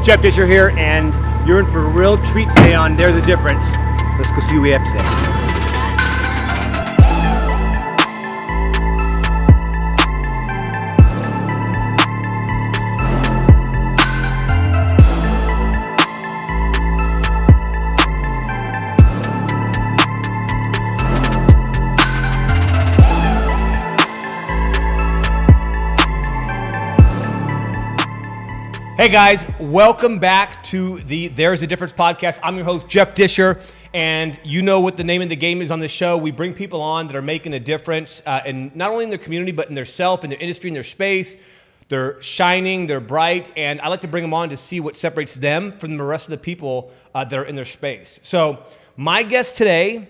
Jeff Discher here, and you're in for a real treat today on There's a Difference. Let's go see what we have today. Hey guys, welcome back to the There's a Difference podcast. I'm your host, Jeff Discher, and you know what the name of the game is on this show. We bring people on that are making a difference, in not only in their community, but in their self, in their industry, in their space. They're shining, they're bright, and I like to bring them on to see what separates them from the rest of the people that are in their space. So my guest today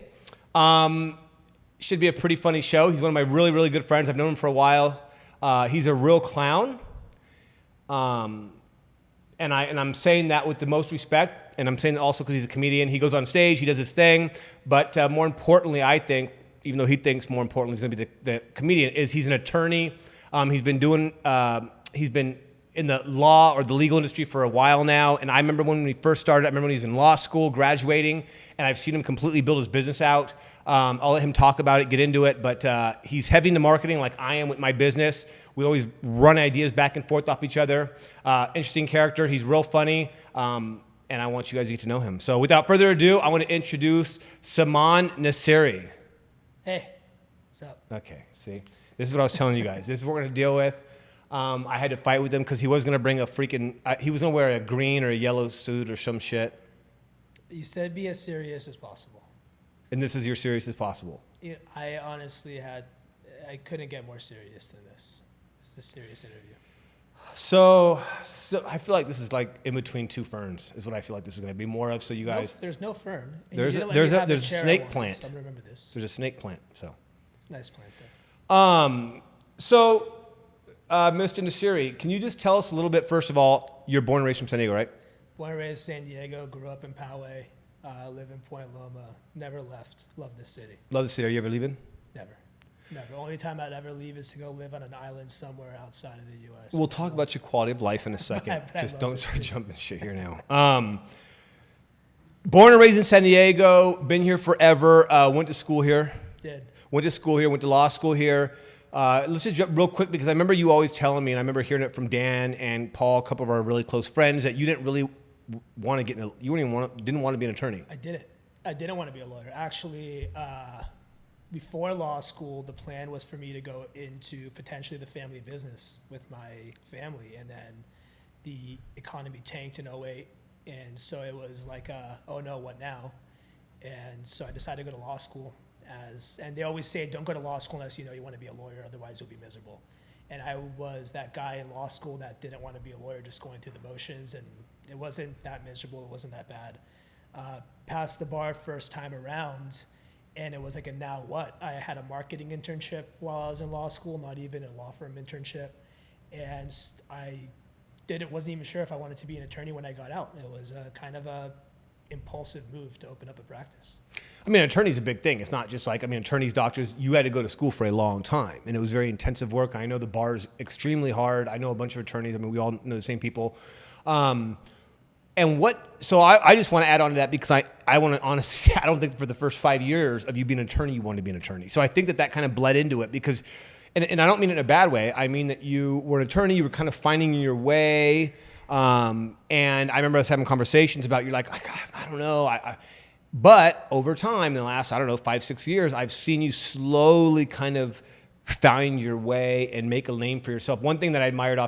should be a pretty funny show. He's one of my really, really good friends. I've known him for a while. He's a real clown. And I'm saying that with the most respect, and I'm saying that also because he's a comedian. He goes on stage, he does his thing, but more importantly, I think, even though he thinks more importantly he's going to be the comedian, is he's an attorney. He's been in the law or the legal industry for a while now, and I remember when we first started, I remember when he was in law school, graduating, and I've seen him completely build his business out. I'll let him talk about it, get into it, but he's heavy into marketing like I am with my business. We always run ideas back and forth off each other. Interesting character. He's real funny, and I want you guys to get to know him. So without further ado, I want to introduce Saman Nasseri. Hey, what's up? Okay, see? This is what I was telling you guys. This is what we're going to deal with. I had to fight with him because he was going to bring he was going to wear a green or a yellow suit or some shit. You said be as serious as possible. And this is your serious as possible. I honestly I couldn't get more serious than this. It's a serious interview. So I feel like this is like in between two ferns is what I feel like this is going to be more of. So you guys, there's no fern. And there's a snake plant. So I'm gonna remember this. There's a snake plant. So it's a nice plant there. Mr. Nasseri, can you just tell us a little bit? First of all, you're born and raised from San Diego, right? Born and raised in San Diego. Grew up in Poway. Live in Point Loma. Never left. Love the city. Love the city. Are you ever leaving? Never. Only time I'd ever leave is to go live on an island somewhere outside of the U.S. We'll talk about your quality of life in a second. Just don't start jumping shit here now. Born and raised in San Diego. Been here forever. Went to school here. Went to school here. Went to law school here. Let's just jump real quick because I remember you always telling me, and I remember hearing it from Dan and Paul, a couple of our really close friends, that you didn't really want to didn't want to be an attorney. I didn't want to be a lawyer. Actually, before law school, the plan was for me to go into potentially the family business with my family, and then the economy tanked in 2008, and so it was like, oh no, what now? And so I decided to go to law school. And they always say, don't go to law school unless you want to be a lawyer, otherwise you'll be miserable. And I was that guy in law school that didn't want to be a lawyer, just going through the motions, and it wasn't that miserable, it wasn't that bad. Passed the bar first time around, and it was like a now what? I had a marketing internship while I was in law school, not even a law firm internship, and I wasn't even sure if I wanted to be an attorney when I got out. It was kind of a impulsive move to open up a practice. I mean, attorney's a big thing. It's not just like, attorneys, doctors, you had to go to school for a long time, and it was very intensive work. I know the bar is extremely hard. I know a bunch of attorneys. We all know the same people. So I just want to add on to that because I want to honestly say, I don't think for the first 5 years of you being an attorney, you wanted to be an attorney. So I think that kind of bled into it because, and I don't mean it in a bad way. I mean that you were an attorney, you were kind of finding your way. And I remember us having conversations about, you're like, I don't know. But over time, in the last, 5-6 years, I've seen you slowly kind of find your way and make a name for yourself. One thing that I admired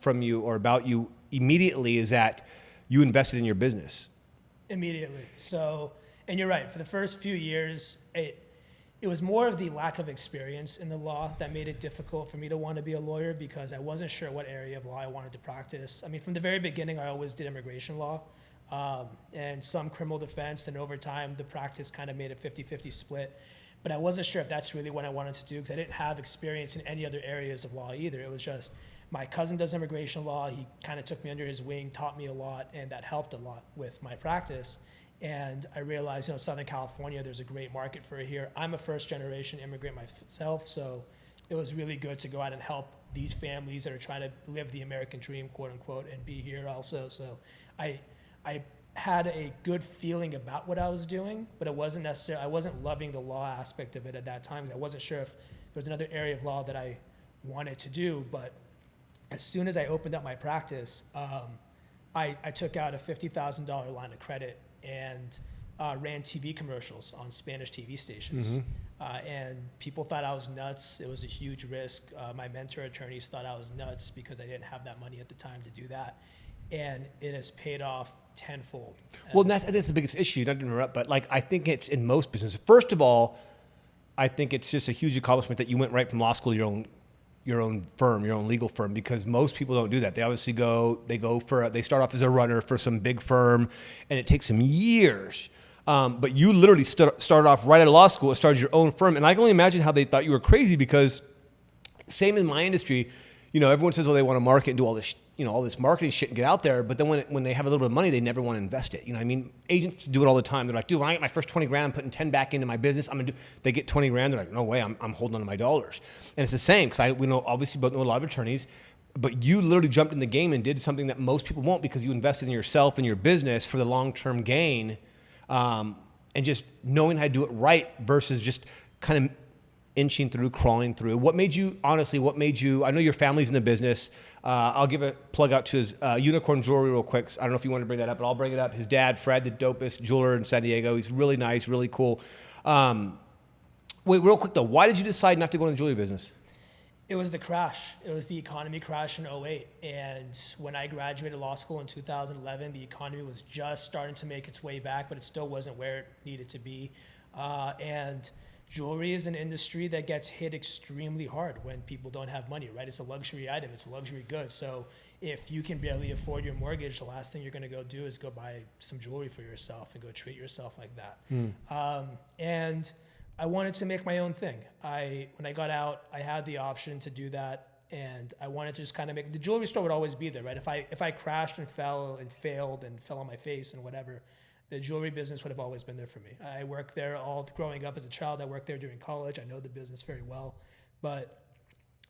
from you or about you immediately is that you invested in your business. Immediately. So, and you're right, for the first few years, it was more of the lack of experience in the law that made it difficult for me to want to be a lawyer because I wasn't sure what area of law I wanted to practice. I mean, from the very beginning, I always did immigration law and some criminal defense, and over time, the practice kind of made a 50-50 split. But I wasn't sure if that's really what I wanted to do because I didn't have experience in any other areas of law either. It was just, my cousin does immigration law. He kind of took me under his wing, taught me a lot, and that helped a lot with my practice. And I realized, Southern California, there's a great market for it here. I'm a first-generation immigrant myself, so it was really good to go out and help these families that are trying to live the American dream, quote unquote, and be here also. So I had a good feeling about what I was doing, but it wasn't necessarily, I wasn't loving the law aspect of it at that time. I wasn't sure if there was another area of law that I wanted to do, but as soon as I opened up my practice, I took out a $50,000 line of credit and ran TV commercials on Spanish TV stations. And people thought I was nuts. It was a huge risk. My mentor attorneys thought I was nuts because I didn't have that money at the time to do that. And it has paid off tenfold. Well, that's the biggest issue, not to interrupt, but like I think it's in most businesses. First of all, I think it's just a huge accomplishment that you went right from law school to your own firm, your own legal firm, because most people don't do that. They obviously they start off as a runner for some big firm, and it takes them years. But you literally started off right out of law school and started your own firm. And I can only imagine how they thought you were crazy, because same in my industry, everyone says, well, they want to market and do all this, all this marketing shit and get out there. But then when they have a little bit of money, they never want to invest it. Agents do it all the time. They're like, dude, when I get my first 20 grand, I'm putting 10 back into my business. They get 20 grand. They're like, no way, I'm holding on to my dollars. And it's the same, because we know, obviously, both know a lot of attorneys, but you literally jumped in the game and did something that most people won't, because you invested in yourself and your business for the long-term gain. And just knowing how to do it right versus just kind of inching through, crawling through. What made you, I know your family's in the business. I'll give a plug out to his Unicorn Jewelry real quick. I don't know if you want to bring that up, but I'll bring it up. His dad, Fred, the dopest jeweler in San Diego. He's really nice, really cool. Wait, real quick though, why did you decide not to go in the jewelry business? It was the crash. It was the economy crash in '08. And when I graduated law school in 2011, the economy was just starting to make its way back, but it still wasn't where it needed to be. And jewelry is an industry that gets hit extremely hard when people don't have money, right? It's a luxury item. It's a luxury good. So if you can barely afford your mortgage, the last thing you're going to go do is go buy some jewelry for yourself and go treat yourself like that. And I wanted to make my own thing. When I got out, I had the option to do that, and I wanted to just kind of the jewelry store would always be there, right? If I crashed and fell and failed and fell on my face and whatever, the jewelry business would have always been there for me. I worked there all growing up as a child. I worked there during college. I know the business very well, but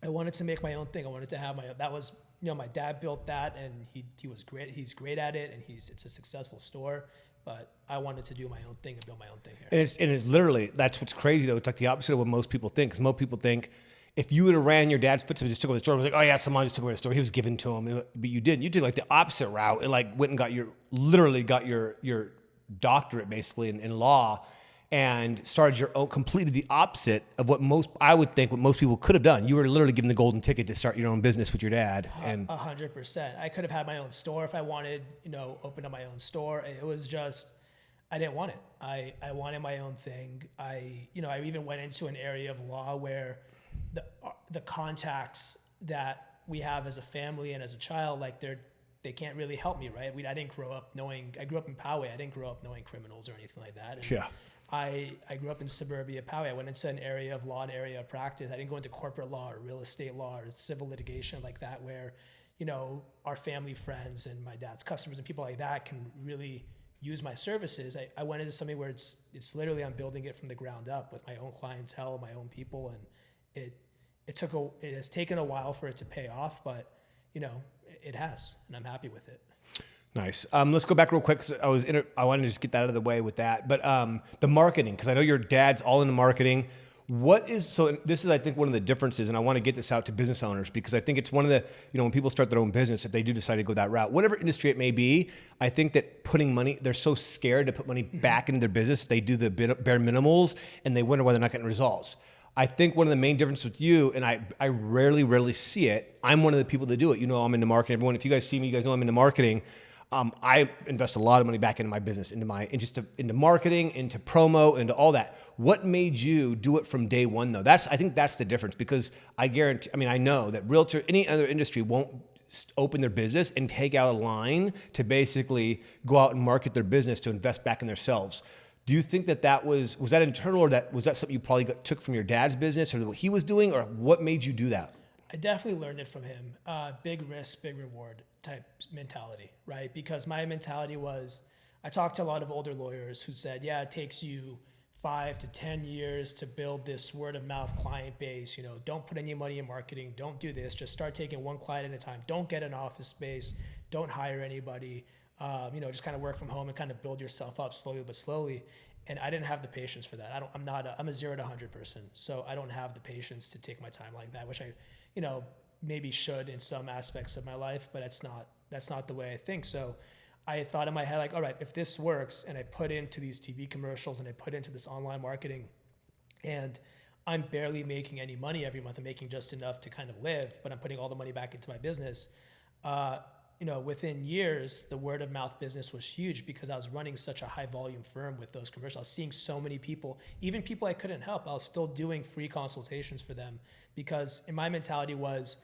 I wanted to make my own thing. I wanted to have my own. That was, my dad built that, and he was great. He's great at it, and it's a successful store. But I wanted to do my own thing and build my own thing here. And it's literally, that's what's crazy though. It's like the opposite of what most people think. Because most people think if you would have ran your dad's footsteps and just took over the store, it was like, oh yeah, Saman just took over the store. He was given to him. But you didn't. You did like the opposite route and like went and got your doctorate basically in law, and started your own, completely the opposite of what most people could have done. You were literally given the golden ticket to start your own business with your dad. And 100%. I could have had my own store if I wanted, open up my own store. It was just, I didn't want it. I wanted my own thing. I even went into an area of law where the contacts that we have as a family and as a child, like they can't really help me, right? I didn't grow up knowing, I grew up in Poway. I didn't grow up knowing criminals or anything like that. And yeah. I grew up in suburbia Poway. I went into an area of law, an area of practice. I didn't go into corporate law or real estate law or civil litigation like that, where, our family friends and my dad's customers and people like that can really use my services. I went into something where it's literally, I'm building it from the ground up with my own clientele, my own people. And it has taken a while for it to pay off, but it has, and I'm happy with it. Nice. Let's go back real quick. 'Cause I wanted to just get that out of the way with that. But the marketing, because I know your dad's all into marketing. So this is, I think, one of the differences, and I want to get this out to business owners, because I think it's one of the, when people start their own business, if they do decide to go that route, whatever industry it may be, I think that putting money, they're so scared to put money back into their business. They do the bare minimals, and they wonder why they're not getting results. I think one of the main differences with you, and I rarely see it, I'm one of the people that do it. I'm into marketing. Everyone, if you guys see me, you guys know I'm into marketing. I invest a lot of money back into my business, into marketing, into promo, into all that. What made you do it from day one, though? I think that's the difference, because I know that realtor, any other industry won't open their business and take out a line to basically go out and market their business to invest back in themselves. Do you think that was that internal, or was that something you probably took from your dad's business, or what he was doing, or what made you do that? I definitely learned it from him. Big risk, big reward type mentality, right? Because my mentality was, I talked to a lot of older lawyers who said, yeah, it takes you 5 to 10 years to build this word of mouth client base. You know, don't put any money in marketing. Don't do this. Just start taking one client at a time. Don't get an office space. Don't hire anybody. You know, just kind of work from home and kind of build yourself up slowly but slowly. And I didn't have the patience for that. I'm a 0 to 100 person. So I don't have the patience to take my time like that, which I, you know, maybe should in some aspects of my life, but that's not the way I think. So I thought in my head, like, all right, if this works and I put into these TV commercials and I put into this online marketing and I'm barely making any money every month, I'm making just enough to kind of live, but I'm putting all the money back into my business. You know, within years, the word of mouth business was huge because I was running such a high volume firm with those commercials. I was seeing so many people, even people I couldn't help, I was still doing free consultations for them because in my mentality was,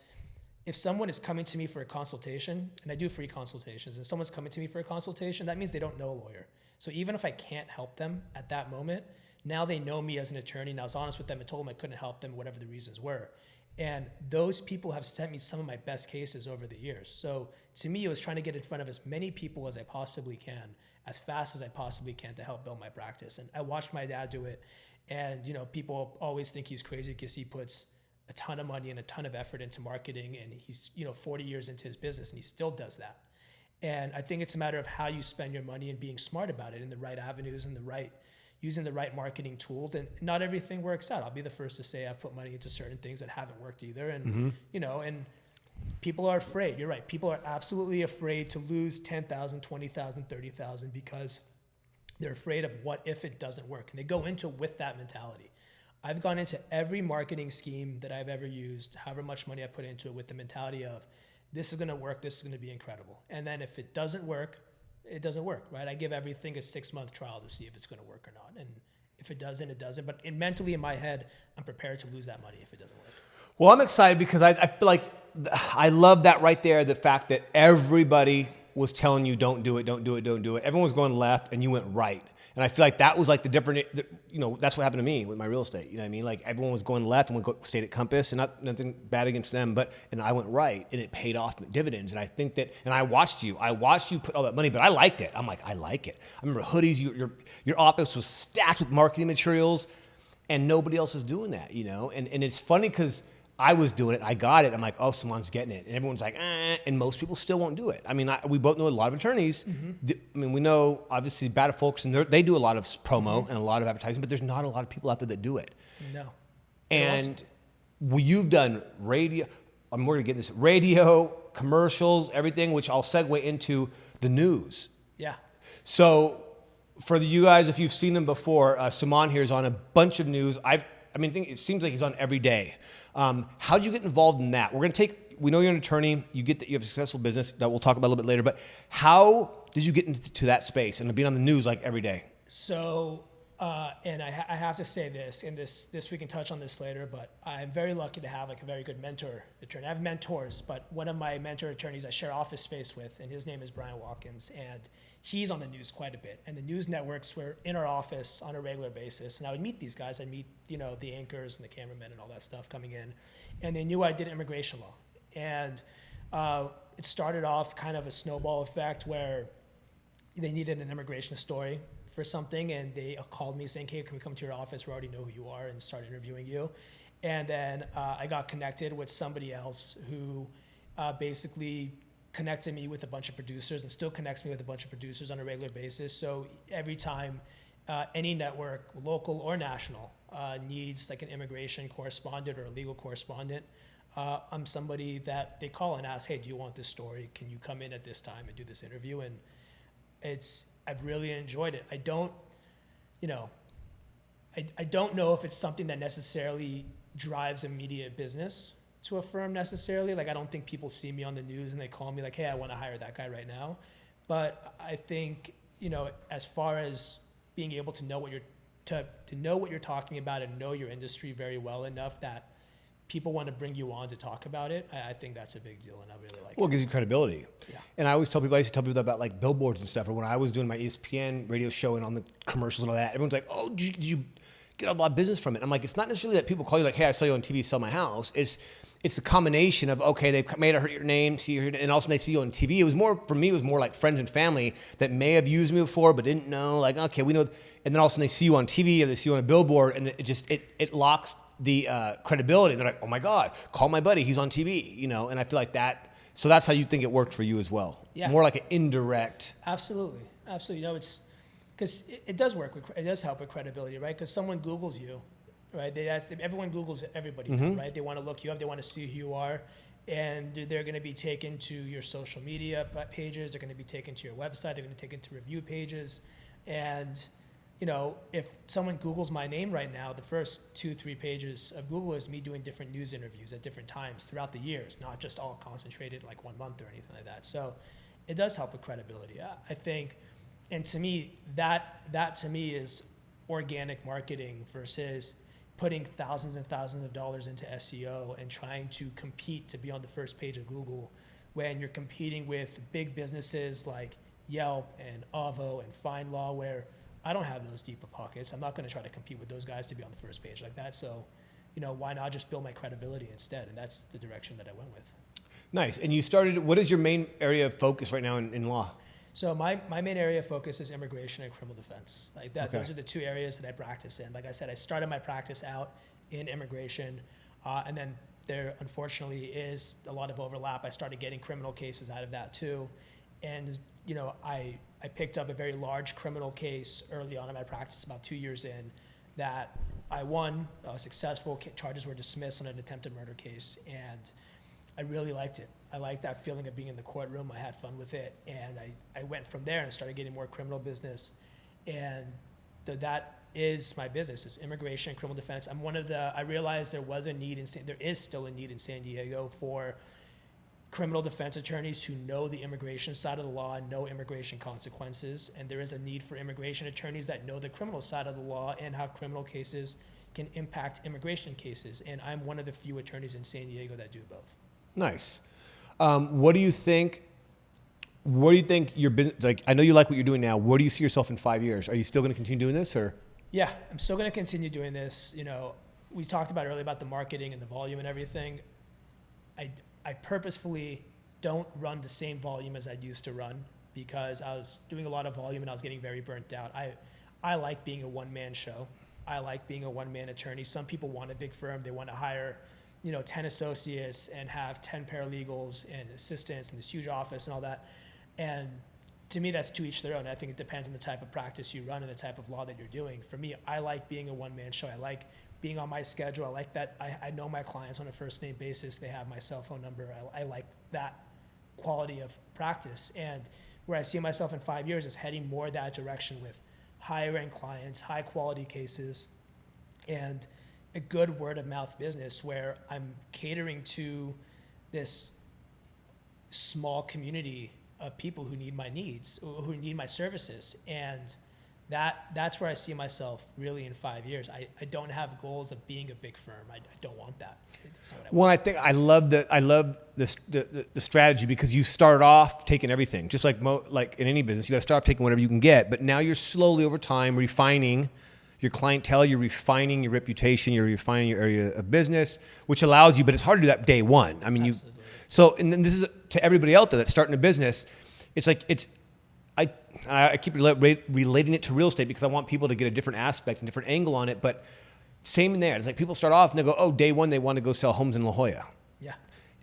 if someone is coming to me for a consultation, and I do free consultations, if someone's coming to me for a consultation, that means they don't know a lawyer. So even if I can't help them at that moment, now they know me as an attorney, and I was honest with them and told them I couldn't help them, whatever the reasons were. And those people have sent me some of my best cases over the years. So to me, it was trying to get in front of as many people as I possibly can, as fast as I possibly can to help build my practice. And I watched my dad do it. And, you know, people always think he's crazy because he puts a ton of money and a ton of effort into marketing, and he's, you know, 40 years into his business and he still does that. And I think it's a matter of how you spend your money and being smart about it in the right avenues and using the right marketing tools. And not everything works out. I'll be the first to say I've put money into certain things that haven't worked either. And, you know, and people are afraid. You're right. People are absolutely afraid to lose 10,000, 20,000, 30,000 because they're afraid of what if it doesn't work. And they go into it with that mentality. I've gone into every marketing scheme that I've ever used, however much money I put into it, with the mentality of this is going to work, this is going to be incredible. And then if it doesn't work, it doesn't work, right? I give everything a 6-month trial to see if it's going to work or not. And if it doesn't, it doesn't. But mentally in my head, I'm prepared to lose that money if it doesn't work. Well, I'm excited because I feel like I love that right there, the fact that everybody was telling you don't do it, don't do it, don't do it. Everyone was going left and you went right. And I feel like that was like the different, you know, that's what happened to me with my real estate. You know what I mean? Like everyone was going left and stayed at Compass, and nothing bad against them, and I went right and it paid off dividends. And I think that, and I watched you put all that money, but I liked it. I'm like, I like it. I remember hoodies, your office was stacked with marketing materials and nobody else is doing that, you know? And it's funny because I was doing it, I got it. I'm like, oh, Saman's getting it. And everyone's like, and most people still won't do it. I mean, we both know a lot of attorneys. I mean, we know, obviously, bad folks, and they do a lot of promo and a lot of advertising, but there's not a lot of people out there that do it. No. And you've done radio, we're going to get this, radio, commercials, everything, which I'll segue into the news. Yeah. So for you guys, if you've seen him before, Saman here is on a bunch of news. It seems like he's on every day. How did you get involved in that? We know you're an attorney, you have a successful business that we'll talk about a little bit later, but how did you get into that space and being on the news like every day? So, and I have to say this, and this we can touch on this later, but I'm very lucky to have like a very good mentor attorney. I have mentors, but one of my mentor attorneys I share office space with, and his name is Brian Watkins, and he's on the news quite a bit. And the news networks were in our office on a regular basis, and I would meet these guys. I'd meet, you know, the anchors and the cameramen and all that stuff coming in, and they knew I did immigration law. And it started off kind of a snowball effect where they needed an immigration story for something, and they called me saying, hey, can we come to your office? We already know who you are, and start interviewing you. And then I got connected with somebody else who basically connected me with a bunch of producers and still connects me with a bunch of producers on a regular basis. So every time any network, local or national, needs like an immigration correspondent or a legal correspondent, I'm somebody that they call and ask, hey, do you want this story? Can you come in at this time and do this interview? And I've really enjoyed it. I don't know if it's something that necessarily drives immediate business to a firm necessarily. Like, I don't think people see me on the news and they call me like, hey, I want to hire that guy right now. But I think, you know, as far as being able to know what you're talking about and know your industry very well enough that people want to bring you on to talk about it, I think that's a big deal, and I really like it. Well, it gives you credibility. Yeah. And I used to tell people about like billboards and stuff, or when I was doing my ESPN radio show and on the commercials and all that, everyone's like, oh, did you get a lot of business from it? I'm like, it's not necessarily that people call you like, hey, I saw you on TV, sell my house. It's it's a combination of, okay, they've made it hurt your name, see your, and also they see you on TV. It was more, for me, it was more like friends and family that may have used me before, but didn't know, like, okay, we know. And then all of a sudden they see you on TV or they see you on a billboard, and it locks the credibility. And they're like, oh my God, call my buddy, he's on TV, you know? And I feel like that, so that's how you think it worked for you as well. Yeah. More like an indirect. Absolutely. You know, it's, because it does work with, it does help with credibility, right? Because someone Googles you, right? Everyone Googles everybody, right? They want to look you up, they want to see who you are, and they're going to be taken to your social media pages, they're going to be taken to your website, they're going to be taken to review pages, and you know, if someone Googles my name right now, the first 2-3 pages of Google is me doing different news interviews at different times throughout the years, not just all concentrated like 1 month or anything like that. So it does help with credibility, I think. And to me, that to me is organic marketing versus putting thousands and thousands of dollars into SEO and trying to compete to be on the first page of Google when you're competing with big businesses like Yelp and Avo and FindLaw, where I don't have those deep pockets. I'm not going to try to compete with those guys to be on the first page like that. So, you know, why not just build my credibility instead? And that's the direction that I went with. Nice. And you started, what is your main area of focus right now in law? So my main area of focus is immigration and criminal defense. Like that, Okay. Those are the 2 areas that I practice in. Like I said, I started my practice out in immigration, and then there unfortunately is a lot of overlap. I started getting criminal cases out of that too. And, you know, I picked up a very large criminal case early on in my practice, about 2 years in, that I won, successful. Charges were dismissed on an attempted murder case, and I really liked it. I liked that feeling of being in the courtroom. I had fun with it, and I went from there and started getting more criminal business, and that is my business, is immigration and criminal defense. I realized there is still a need in San Diego for criminal defense attorneys who know the immigration side of the law and know immigration consequences, and there is a need for immigration attorneys that know the criminal side of the law and how criminal cases can impact immigration cases, and I'm one of the few attorneys in San Diego that do both. Nice. What do you think your business, like, I know you like what you're doing now. Where do you see yourself in 5 years? Are you still going to continue doing this, or? Yeah, I'm still going to continue doing this. You know, we talked about earlier about the marketing and the volume and everything. I purposefully don't run the same volume as I used to run because I was doing a lot of volume and I was getting very burnt out. I like being a one-man show. I like being a one-man attorney. Some people want a big firm. They want to hire, 10 associates and have 10 paralegals and assistants and this huge office and all that. And to me, that's to each their own. I think it depends on the type of practice you run and the type of law that you're doing. For me, I like being a one-man show. I like being on my schedule. I like that I know my clients on a first-name basis. They have my cell phone number. I like that quality of practice. And where I see myself in 5 years is heading more that direction with higher-end clients, high-quality cases, and a good word-of-mouth business where I'm catering to this small community of people who need my needs, who need my services. And that's where I see myself really in 5 years. I don't have goals of being a big firm. I don't want that. That's not what I want. Well, I think I love the strategy because you start off taking everything, just like in any business, you got to start off taking whatever you can get. But now you're slowly over time refining your clientele, you're refining your reputation, you're refining your area of business, which allows you. But it's hard to do that day one. I mean, and then this is to everybody out there that's starting a business. It's like I keep relating it to real estate because I want people to get a different aspect and different angle on it. But same in there. It's like people start off and they go, oh, day one, they want to go sell homes in La Jolla. Yeah.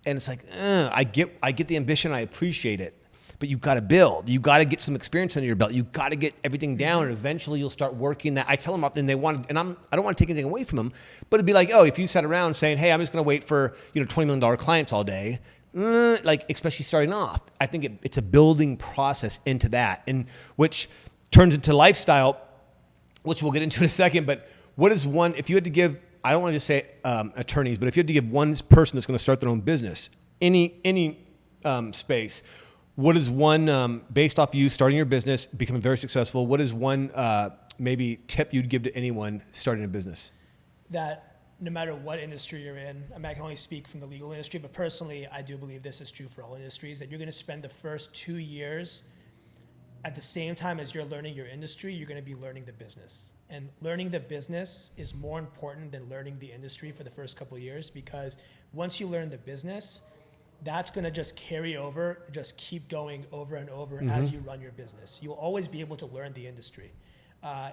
And it's like, I get the ambition. I appreciate it. But you've got to build. You've got to get some experience under your belt. You've got to get everything down. And eventually you'll start working that. I tell them often I don't want to take anything away from them. But it'd be like, oh, if you sat around saying, hey, I'm just going to wait for $20 million clients all day, like especially starting off, I think it's a building process into that, and which turns into lifestyle, which we'll get into in a second. But what is one, if you had to give, I don't want to just say attorneys, but if you had to give one person that's going to start their own business, any space, what is one, based off you starting your business, becoming very successful, what is one maybe tip you'd give to anyone starting a business? That no matter what industry you're in, I mean, I can only speak from the legal industry, but personally, I do believe this is true for all industries, that you're going to spend the first 2 years at the same time as you're learning your industry, you're going to be learning the business. And learning the business is more important than learning the industry for the first couple of years, because once you learn the business, that's going to just carry over, just keep going over and over as you run your business. You'll always be able to learn the industry.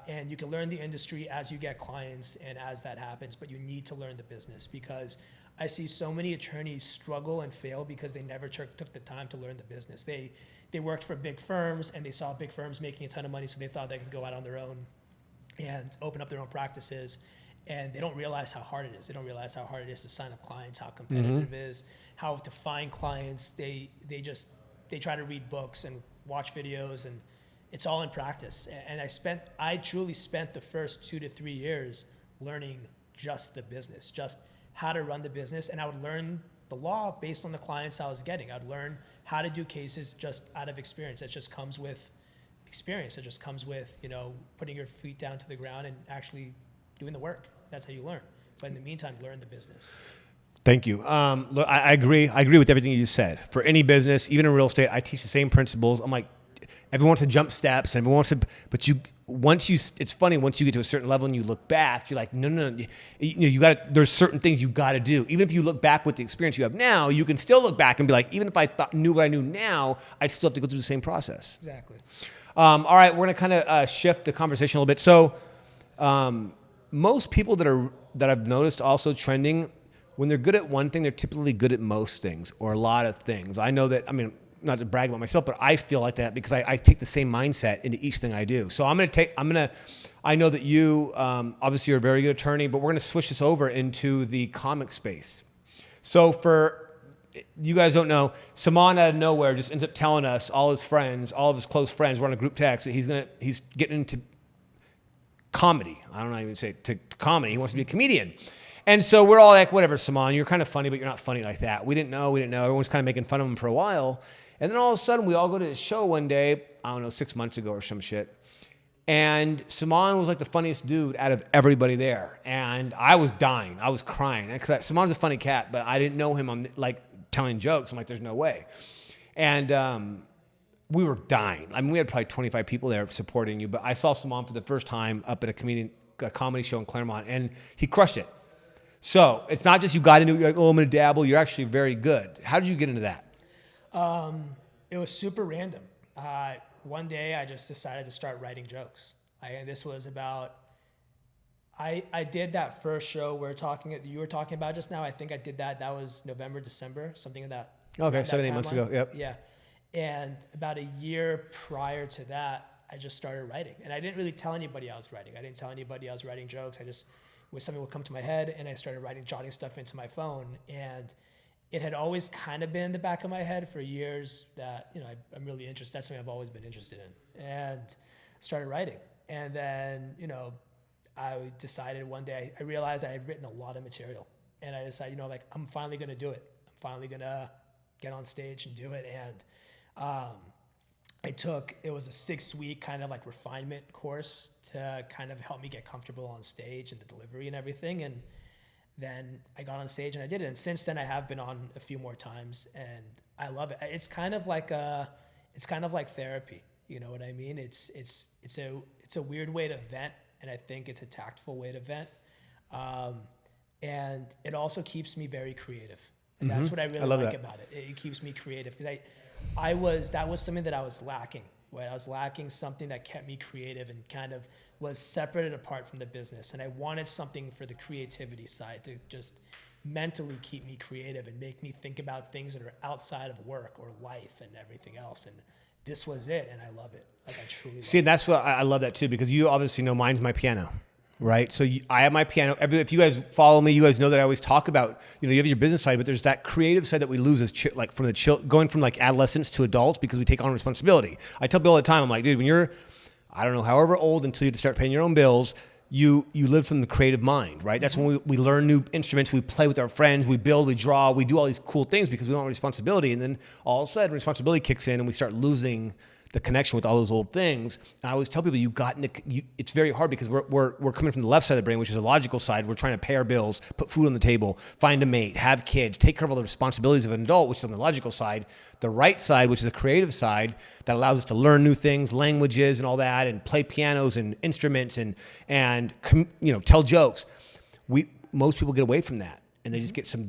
And you can learn the industry as you get clients and as that happens, but you need to learn the business, because I see so many attorneys struggle and fail because they never took the time to learn the business. They worked for big firms and they saw big firms making a ton of money, so they thought they could go out on their own and open up their own practices. And they don't realize how hard it is. They don't realize how hard it is to sign up clients, how competitive it is, how to find clients. They try to read books and watch videos, and it's all in practice. And I truly spent the first 2 to 3 years learning just the business, just how to run the business. And I would learn the law based on the clients I was getting. I'd learn how to do cases just out of experience. It just comes with experience. It just comes with, putting your feet down to the ground and actually doing the work. That's how you learn. But in the meantime, learn the business. Thank you. Look, I agree. I agree with everything you said. For any business, even in real estate, I teach the same principles. I'm like, everyone wants to jump steps, and everyone wants to, but it's funny, once you get to a certain level and you look back, you're like, no. There's certain things you got to do. Even if you look back with the experience you have now, you can still look back and be like, even if I knew what I knew now, I'd still have to go through the same process. Exactly. All right, we're going to kind of shift the conversation a little bit. So, most people that I've noticed also trending, when they're good at one thing, they're typically good at most things or a lot of things. I know that, not to brag about myself, but I feel like that because I take the same mindset into each thing I do. So I know that you, obviously you're a very good attorney, but we're going to switch this over into the comic space. So for you guys don't know, Saman out of nowhere just ends up telling us, all his close friends, we're on a group text, that he's getting into comedy. I don't know how to even say to comedy. He wants to be a comedian. And so we're all like, whatever, Saman, you're kind of funny, but you're not funny like that. We didn't know. Everyone's kind of making fun of him for a while. And then all of a sudden, we all go to his show one day, 6 months ago or some shit. And Saman was like the funniest dude out of everybody there. And I was dying. I was crying. Because Saman's a funny cat, but I didn't know him on like telling jokes. I'm like, there's no way. And we were dying. We had probably 25 people there supporting you. But I saw Saman for the first time up at a comedy show in Claremont, and he crushed it. So it's not just you got into it, you're like, I'm going to dabble. You're actually very good. How did you get into that? It was super random. One day I just decided to start writing jokes. This was about, I did that first show you were talking about just now. I think I did that. That was November, December, something like that. Okay, 7-8 months ago. Yep. Yeah. And about a year prior to that, I just started writing. And I didn't really tell anybody I was writing. I didn't tell anybody I was writing jokes. Something would come to my head, and I started jotting stuff into my phone. And it had always kind of been in the back of my head for years that, I'm really interested. That's something I've always been interested in. And started writing. And then, I decided one day, I realized I had written a lot of material. And I decided, I'm finally going to do it. I'm finally going to get on stage and do it. And it was a 6-week kind of like refinement course to kind of help me get comfortable on stage and the delivery and everything. And then I got on stage and I did it. And since then I have been on a few more times, and I love it. It's kind of like therapy. You know what I mean? It's a weird way to vent, and I think it's a tactful way to vent. And it also keeps me very creative. And that's what I really like about it. It keeps me creative because that was something that I was lacking. Right? I was lacking something that kept me creative and kind of was separated apart from the business. And I wanted something for the creativity side to just mentally keep me creative and make me think about things that are outside of work or life and everything else. And this was it, and I love it. I truly love it. See, that's what I love that too, because you obviously know mine's my piano. Right. So I have my piano. If you guys follow me, you guys know that I always talk about, you have your business side, but there's that creative side that we lose as going from like adolescence to adults, because we take on responsibility. I tell people all the time, I'm like, dude, when you're, I don't know, however old until you start paying your own bills, you live from the creative mind, right? That's when we learn new instruments, we play with our friends, we build, we draw, we do all these cool things because we don't have responsibility. And then all of a sudden responsibility kicks in and we start losing the connection with all those old things. And I always tell people it's very hard because we're coming from the left side of the brain, which is the logical side. We're trying to pay our bills, put food on the table, find a mate, have kids, take care of all the responsibilities of an adult, which is on the logical side. The right side, which is the creative side, that allows us to learn new things, languages and all that, and play pianos and instruments and tell jokes. Most people get away from that, and they just get some,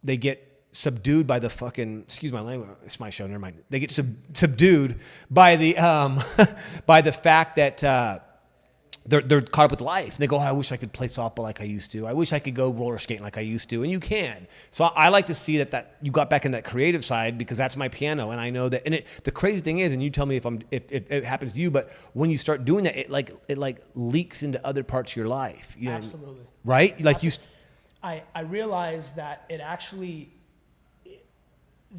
they get subdued by the fucking, excuse my language, it's my show, never mind. They get subdued by the by the fact that they're caught up with life. And they go, oh, I wish I could play softball like I used to. I wish I could go roller skating like I used to. And you can. So I like to see that you got back in that creative side, because that's my piano. And I know that, and the crazy thing is, and you tell me if it happens to you, but when you start doing that, it leaks into other parts of your life. You know? Absolutely. Right? Like I realized that it actually,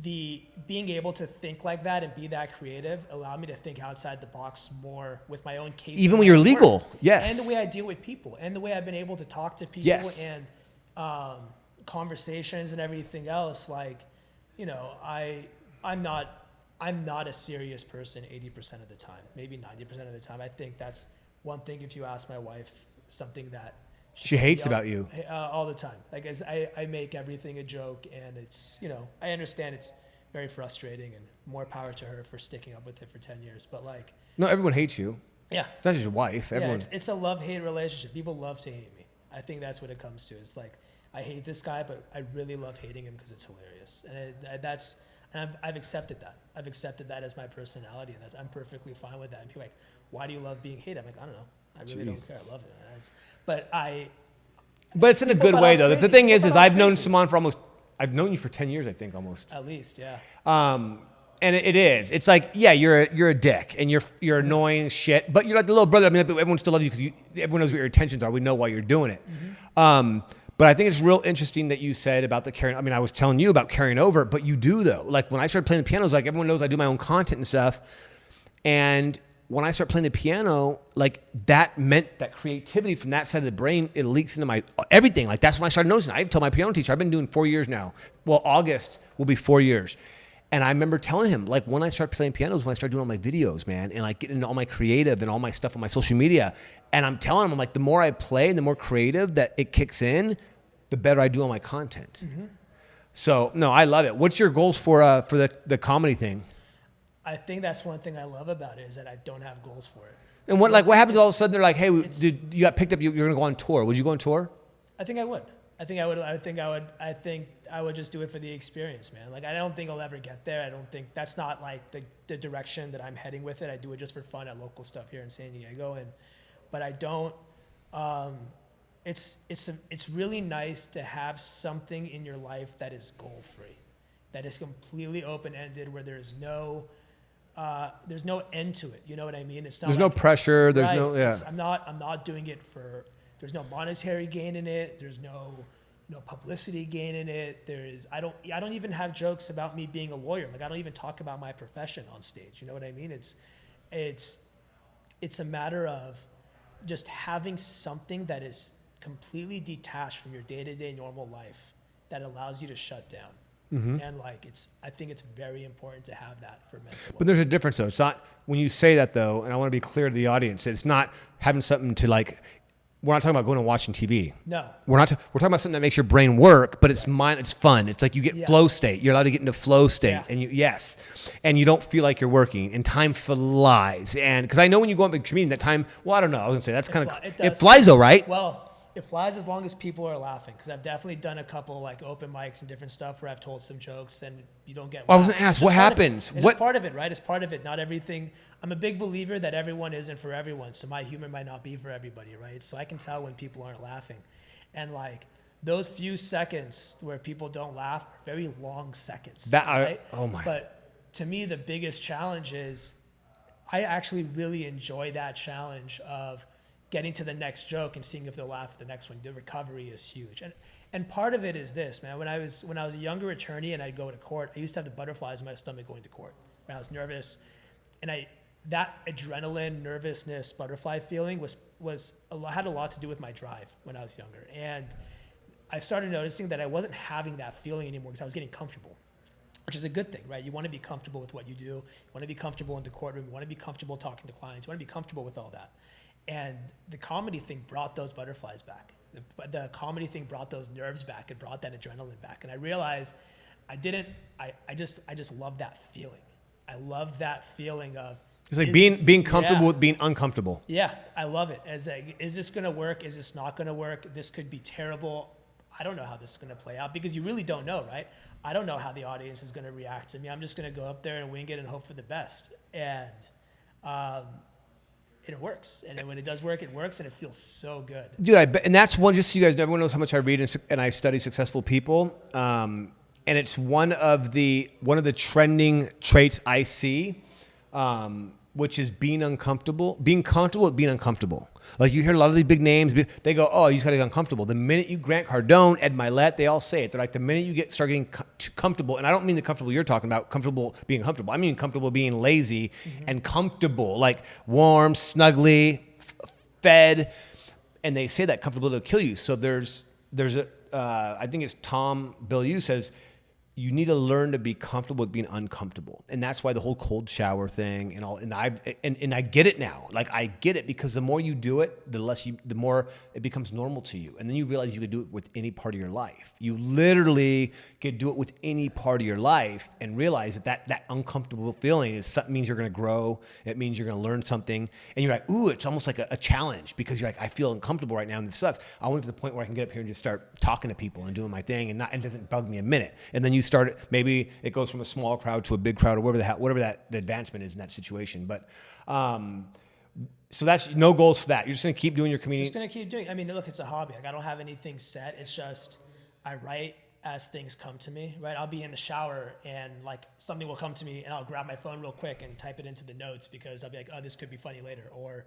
the being able to think like that and be that creative allowed me to think outside the box more with my own case. Even when you're legal, yes. And the way I deal with people, and the way I've been able to talk to people, yes. and conversations and everything else. Like, you know, I'm not a serious person 80% of the time, maybe 90% of the time. I think that's one thing, if you ask my wife, something that she hates about you all the time. Like, as I make everything a joke, and it's, you know, I understand it's very frustrating, and more power to her for sticking up with it for 10 years. But like, no, everyone hates you. Yeah. It's not just your wife. Everyone. Yeah, it's a love-hate relationship. People love to hate me. I think that's what it comes to. It's like, I hate this guy, but I really love hating him because it's hilarious. And I've accepted that. I've accepted that as my personality, and I'm perfectly fine with that. And people are like, why do you love being hated? I'm like, I don't know. I really don't care. I love it. But it's in a good way, though. The thing is I've known Saman for I've known you for 10 years, I think, almost. At least, yeah. And it is. It's like, yeah, you're a dick, and you're annoying as shit, but you're like the little brother. I mean, everyone still loves you because everyone knows what your intentions are. We know why you're doing it. Mm-hmm. But I think it's real interesting that you said about the carrying. I mean, I was telling you about carrying over, but you do, though. Like, when I started playing the piano, like, everyone knows I do my own content and stuff. And when I start playing the piano, like, that meant that creativity from that side of the brain, it leaks into my everything. Like, that's when I started noticing. I tell my piano teacher, I've been doing 4 years now. Well, August will be 4 years. And I remember telling him, like, when I started playing piano is when I started doing all my videos, man, and like getting into all my creative and all my stuff on my social media. And I'm telling him, I'm like, the more I play and the more creative that it kicks in, the better I do on my content. Mm-hmm. So, no, I love it. What's your goals for the comedy thing? I think that's one thing I love about it, is that I don't have goals for it. And what happens all of a sudden? They're like, hey, dude, you got picked up. You're going to go on tour. Would you go on tour? I think I would. I think I would just do it for the experience, man. Like, I don't think I'll ever get there. I don't think that's not like the direction that I'm heading with it. I do it just for fun at local stuff here in San Diego, but I don't. It's really nice to have something in your life that is goal free, that is completely open ended, where there's no end to it. You know what I mean? It's not. There's no pressure. There's right, no. Yeah. I'm not doing it for. There's no monetary gain in it. There's no publicity gain in it. I don't even have jokes about me being a lawyer. Like, I don't even talk about my profession on stage. You know what I mean? It's a matter of just having something that is completely detached from your day-to-day normal life that allows you to shut down. Mm-hmm. And like, I think it's very important to have that for mental health. But there's a difference, though. It's not, when you say that, though, and I want to be clear to the audience, it's not having something to, like, we're not talking about going and watching TV. No. We're talking about something that makes your brain work, but it's it's fun. It's like you get flow state. You're allowed to get into flow state. Yeah. And you don't feel like you're working, and time flies. And because I know when you go up to a comedian, that time, well, I don't know. I was going to say, that's kind of, it flies though, right? Well, it flies as long as people are laughing, because I've definitely done a couple like open mics and different stuff where I've told some jokes and you don't get. I was going to ask, what happens? It's part of it, right? It's part of it. Not everything. I'm a big believer that everyone isn't for everyone, so my humor might not be for everybody, right? So I can tell when people aren't laughing, and like those few seconds where people don't laugh are very long seconds. Right? Oh my! But to me, the biggest challenge is I actually really enjoy that challenge of getting to the next joke and seeing if they'll laugh at the next one. The recovery is huge. And part of it is this, man. When I was a younger attorney and I'd go to court, I used to have the butterflies in my stomach going to court. I was nervous, and that adrenaline, nervousness, butterfly feeling had a lot to do with my drive when I was younger. And I started noticing that I wasn't having that feeling anymore because I was getting comfortable, which is a good thing, right? You want to be comfortable with what you do. You want to be comfortable in the courtroom. You want to be comfortable talking to clients. You want to be comfortable with all that. And the comedy thing brought those butterflies back. The comedy thing brought those nerves back. It brought that adrenaline back. And I realized I just love that feeling. I love that feeling of, it's like being comfortable with being uncomfortable. Yeah, I love it. As like, is this going to work? Is this not going to work? This could be terrible. I don't know how this is going to play out, because you really don't know, right? I don't know how the audience is going to react to me. I'm just going to go up there and wing it and hope for the best. And it works. And then when it does work, it works, and it feels so good. Dude, I bet, and that's one, just so you guys know, everyone knows how much I read and I study successful people. And it's one of the trending traits I see, which is being uncomfortable, being comfortable with being uncomfortable. Like, you hear a lot of these big names, they go, oh, you just gotta get uncomfortable. The minute you, Grant Cardone, Ed Milet, they all say it. They're like, the minute you start getting comfortable, and I don't mean the comfortable you're talking about, comfortable being comfortable. I mean comfortable being lazy and comfortable, like warm, snuggly, fed. And they say that comfortable will kill you. So there's a, I think it's Tom Bilyeu says, you need to learn to be comfortable with being uncomfortable. And that's why the whole cold shower thing and all, and I get it now. Like, I get it, because the more you do it, the more it becomes normal to you. And then you realize you could do it with any part of your life. You literally could do it with any part of your life, and realize that uncomfortable feeling is something, means you're gonna grow. It means you're gonna learn something. And you're like, ooh, it's almost like a challenge, because you're like, I feel uncomfortable right now and this sucks. I want to the point where I can get up here and just start talking to people and doing my thing, and it doesn't bug me a minute. And then you start it, maybe it goes from a small crowd to a big crowd, or whatever that the advancement is in that situation. But so that's no goals for that. You're just gonna keep doing your community. Just gonna keep doing. I mean, look, it's a hobby. Like, I don't have anything set. It's just I write as things come to me. Right? I'll be in the shower and like something will come to me, and I'll grab my phone real quick and type it into the notes, because I'll be like, oh, this could be funny later. Or,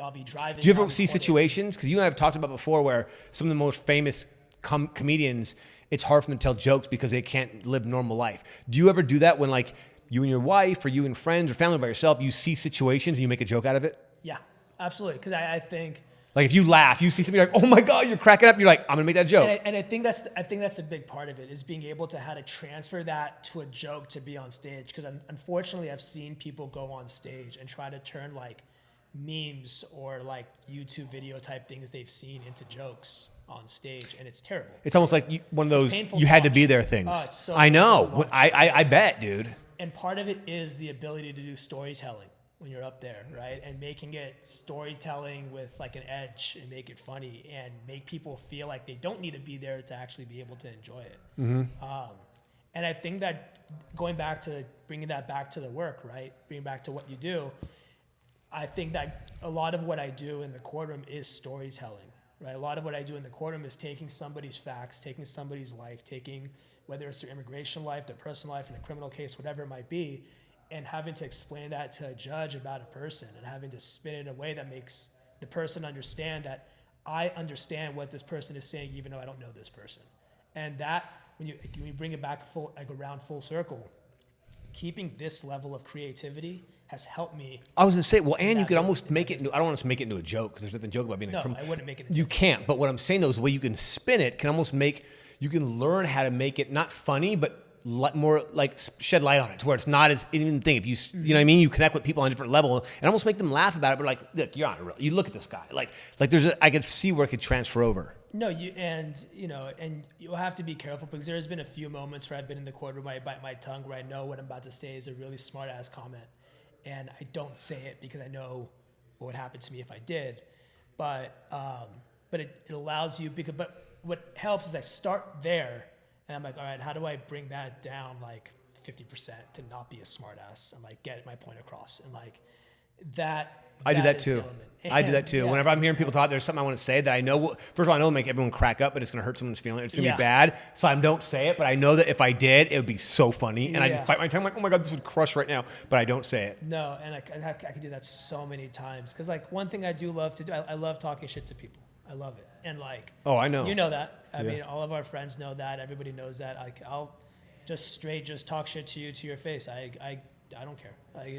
I'll be driving. Do you ever see situations? Because you and I have talked about before where some of the most famous comedians, it's hard for them to tell jokes because they can't live normal life. Do you ever do that when, like, you and your wife, or you and friends or family by yourself, you see situations and you make a joke out of it? Yeah, absolutely. Because I think, like, if you laugh, you see something, you're like, oh my God, you're cracking up. You're like, I'm gonna make that joke. And I think that's a big part of it, is being able to how to transfer that to a joke to be on stage. Because unfortunately, I've seen people go on stage and try to turn like memes or like YouTube video type things they've seen into jokes on stage, and it's terrible. It's almost like one of those you had to be there things. Oh, it's so I know. I bet, dude. And part of it is the ability to do storytelling when you're up there, right? And making it storytelling with like an edge, and make it funny, and make people feel like they don't need to be there to actually be able to enjoy it. Mm-hmm. And I think that bringing that back to the work, right? Bringing back to what you do, I think that a lot of what I do in the courtroom is storytelling, right? A lot of what I do in the courtroom is taking somebody's facts, taking somebody's life, whether it's their immigration life, their personal life, in a criminal case, whatever it might be, and having to explain that to a judge about a person, and having to spin it in a way that makes the person understand that I understand what this person is saying, even though I don't know this person. And that, when you bring it back around full circle, keeping this level of creativity has helped me. I was gonna say, well, and you could almost make it. I don't want to make it into a joke, because there's nothing joke about being a criminal. No, I wouldn't make it. You can't. But what I'm saying though is the way you can spin it can almost make. You can learn how to make it not funny, but more like shed light on it, to where it's not as even thing. If you know what I mean, you connect with people on a different level and almost make them laugh about it. But like, look, you're on it. You look at this guy. Like I could see where it could transfer over. No, and you'll have to be careful, because there's been a few moments where I've been in the courtroom where I bite my tongue, where I know what I'm about to say is a really smart ass comment, and I don't say it because I know what would happen to me if I did. But it allows you, but what helps is I start there, and I'm like, all right, how do I bring that down like 50% to not be a smart ass and like get my point across, and like that. I do that too. I do that too. Yeah. Whenever I'm hearing people talk, there's something I want to say that I know. First of all, I know it'll make everyone crack up, but it's going to hurt someone's feeling. It's going to be bad. So I don't say it, but I know that if I did, it would be so funny. And I just bite my tongue, like, oh my God, this would crush right now. But I don't say it. No, and I can do that so many times. Because like one thing I do love to do, I love talking shit to people. I love it. And like, oh, I know. You know that. I mean, all of our friends know that. Everybody knows that. Like, I'll just talk shit to you to your face. I don't care.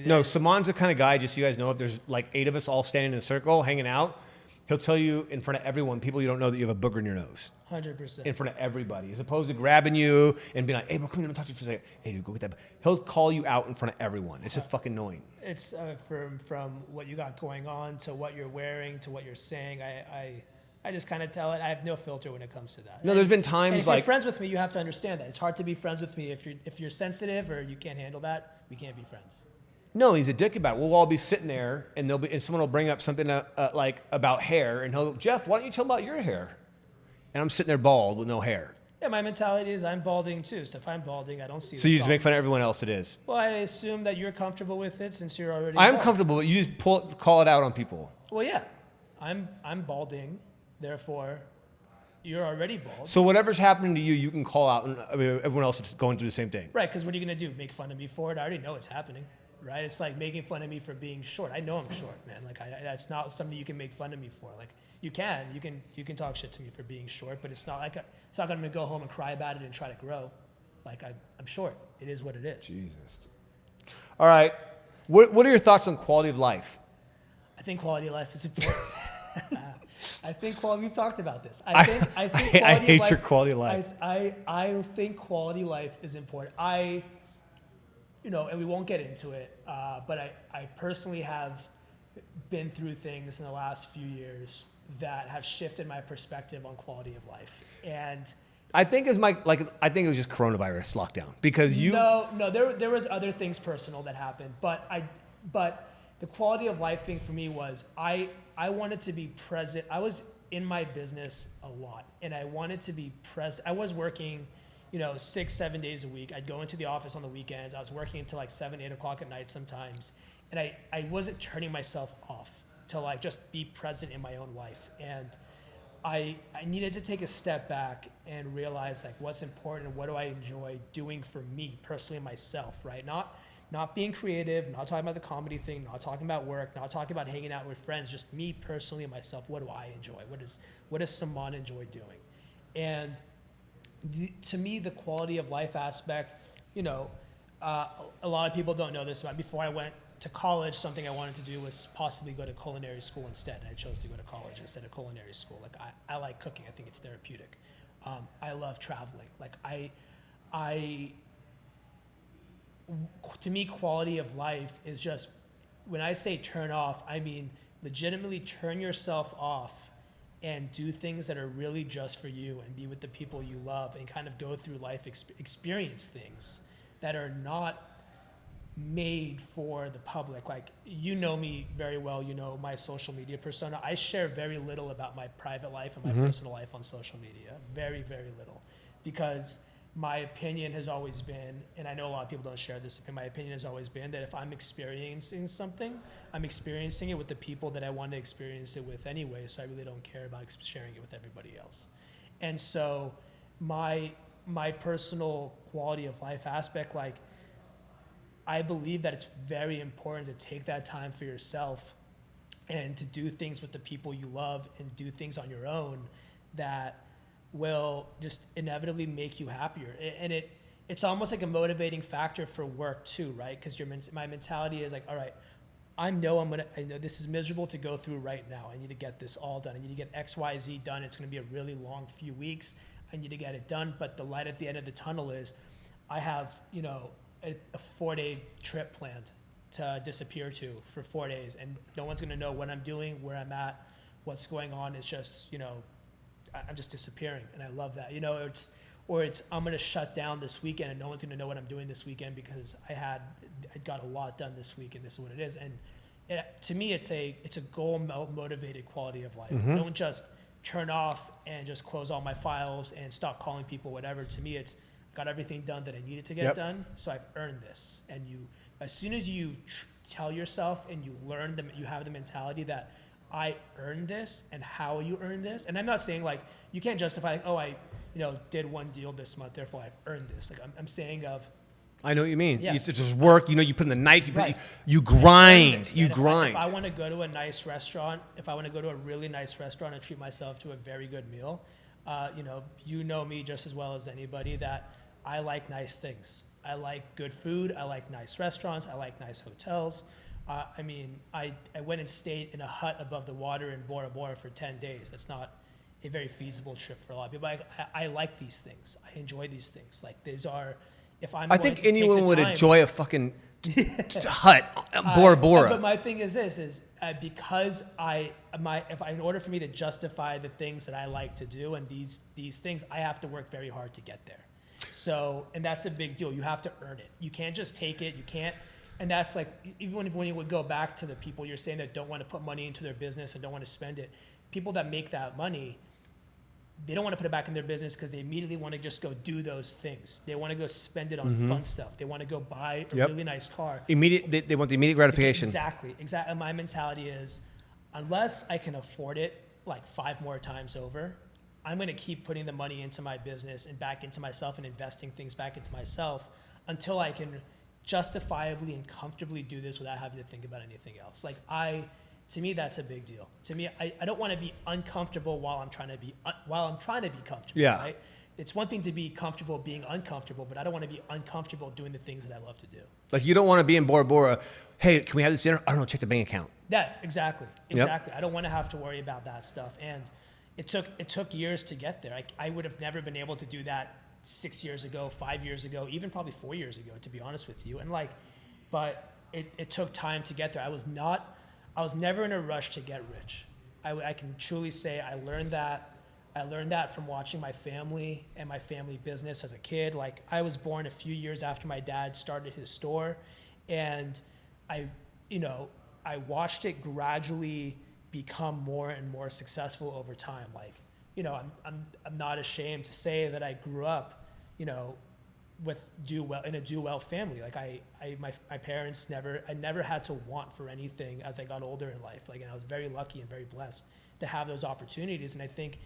No, Saman's the kind of guy, just so you guys know, if there's like 8 of us all standing in a circle, hanging out, he'll tell you in front of everyone, people you don't know, that you have a booger in your nose. 100%. In front of everybody. As opposed to grabbing you and being like, hey, bro, come here, let me talk to you for a second. Hey, dude, go get that. He'll call you out in front of everyone. It's just fucking annoying. It's from what you got going on to what you're wearing to what you're saying. I just kind of tell it. I have no filter when it comes to that. No, there's been times and if like... you're friends with me, you have to understand that. It's hard to be friends with me if you're sensitive or you can't handle that. We can't be friends. No, he's a dick about it. We'll all be sitting there, and someone will bring up something like about hair, and he'll go, Jeff, why don't you tell him about your hair? and I'm sitting there bald with no hair. Yeah, my mentality is I'm balding too. So if I'm balding, I don't see. So you just make fun of everyone else it is. Well, I assume that you're comfortable with it since you're already. I'm bald. comfortable, but you just call it out on people. Well, yeah, I'm balding, therefore, you're already bald. So whatever's happening to you, you can call out, and I mean, everyone else is going through the same thing. Right, because what are you gonna do? Make fun of me for it? I already know it's happening. Right? It's like making fun of me for being short. I know I'm short, man. Like that's not something you can make fun of me for. Like you can talk shit to me for being short, but it's not like it's not gonna go home and cry about it and try to grow. Like I'm short. It is what it is. Jesus. All right. What are your thoughts on quality of life? I think quality of life is important. I think we've talked about this. I think I hate your quality of life. I think quality of life is important. And we won't get into it, but I personally have been through things in the last few years that have shifted my perspective on quality of life. And I think it was just coronavirus lockdown because you. No, there was other things personal that happened, but the quality of life thing for me was I wanted to be present. I was in my business a lot, and I wanted to be present. I was working 6-7 days a week. I'd go into the office on the weekends. I was working until like 7-8 o'clock at night sometimes. And I wasn't turning myself off to like just be present in my own life. And I needed to take a step back and realize like what's important and what do I enjoy doing for me personally, myself, right? Not being creative, not talking about the comedy thing, not talking about work, not talking about hanging out with friends, just me personally and myself. What do I enjoy? What does Saman enjoy doing? And to me, the quality of life aspect, a lot of people don't know this about. Before I went to college, something I wanted to do was possibly go to culinary school instead. And I chose to go to college instead of culinary school. Like I like cooking. I think it's therapeutic. I love traveling. Like to me, quality of life is just, when I say turn off, I mean legitimately turn yourself off and do things that are really just for you and be with the people you love and kind of go through life, experience things that are not made for the public. Like, you know me very well, my social media persona. I share very little about my private life and my personal life on social media. Very, very little. Because my opinion has always been, and I know a lot of people don't share this, my opinion has always been that if I'm experiencing something, I'm experiencing it with the people that I want to experience it with anyway, so I really don't care about sharing it with everybody else. And so my personal quality of life aspect, like, I believe that it's very important to take that time for yourself and to do things with the people you love and do things on your own that will just inevitably make you happier. And it's almost like a motivating factor for work too, right? Because my mentality is like, all right, I know this is miserable to go through right now. I need to get this all done. I need to get X, Y, Z done. It's going to be a really long few weeks. I need to get it done. But the light at the end of the tunnel is I have, a 4-day trip planned to disappear to for 4 days. And no one's going to know what I'm doing, where I'm at, what's going on. It's just, I'm just disappearing. And I love that, it's I'm going to shut down this weekend and no one's going to know what I'm doing this weekend because I got a lot done this week and this is what it is. And to me, it's a goal motivated quality of life. I don't just turn off and just close all my files and stop calling people, whatever. To me, it's got everything done that I needed to get done. So I've earned this. And as soon as you tell yourself and you learn them, you have the mentality that I earned this and how you earn this. And I'm not saying like, you can't justify, like, oh, I did one deal this month, therefore I've earned this. Like I'm saying I know what you mean. Yeah. It's just work, you put in the night, you grind, grind. If I want to go to a nice restaurant, if I want to go to a really nice restaurant and treat myself to a very good meal, you know me just as well as anybody that I like nice things. I like good food. I like nice restaurants. I like nice hotels. I went and stayed in a hut above the water in Bora Bora for 10 days. That's not a very feasible trip for a lot of people. I like these things. I enjoy these things. Like, these are, if I'm I going think to take anyone the would time, enjoy a fucking hut, Bora Bora. But my thing is this: because in order for me to justify the things that I like to do and these things, I have to work very hard to get there. So, and that's a big deal. You have to earn it. You can't just take it. You can't. And that's like, even when you would go back to the people you're saying that don't want to put money into their business and don't want to spend it, people that make that money, they don't want to put it back in their business because they immediately want to just go do those things. They want to go spend it on fun stuff. They want to go buy a really nice car. They want the immediate gratification. Exactly. And my mentality is, unless I can afford it like 5 more times over, I'm going to keep putting the money into my business and back into myself and investing things back into myself until I can justifiably and comfortably do this without having to think about anything else. Like to me, that's a big deal. To me, I don't want to be uncomfortable while I'm trying to be comfortable. Yeah. Right? It's one thing to be comfortable being uncomfortable, but I don't want to be uncomfortable doing the things that I love to do. Like you don't want to be in Bora Bora. Hey, can we have this dinner? I don't know. Check the bank account. Yeah, exactly. Yep. I don't want to have to worry about that stuff. And it took years to get there. I would have never been able to do that 6 years ago, 5 years ago, even probably 4 years ago, to be honest with you. And but it took time to get there. I was never in a rush to get rich. I can truly say I learned that from watching my family and my family business as a kid. Like I was born a few years after my dad started his store, and I watched it gradually become more and more successful over time. Like, I'm not ashamed to say that I grew up, in a do well family. Like my parents I never had to want for anything as I got older in life. Like, and I was very lucky and very blessed to have those opportunities. And I think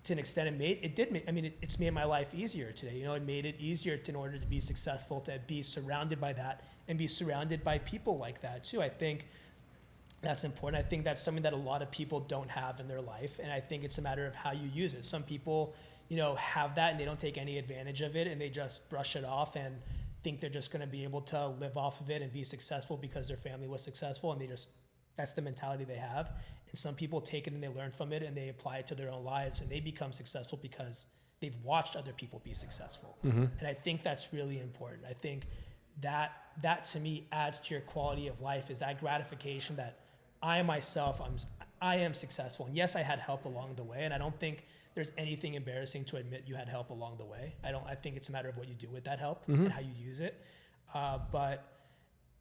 to an extent it's made my life easier today. It made it easier in order to be successful, to be surrounded by that and be surrounded by people like that too. I think that's important. I think that's something that a lot of people don't have in their life. And I think it's a matter of how you use it. Some people, have that and they don't take any advantage of it and they just brush it off and think they're just going to be able to live off of it and be successful because their family was successful, and that's the mentality they have. And some people take it and they learn from it and they apply it to their own lives and they become successful because they've watched other people be successful. Mm-hmm. And I think that's really important. I think that to me adds to your quality of life, is that gratification that I myself, I am successful. And yes, I had help along the way, and I don't think there's anything embarrassing to admit you had help along the way. I think it's a matter of what you do with that help and how you use it. But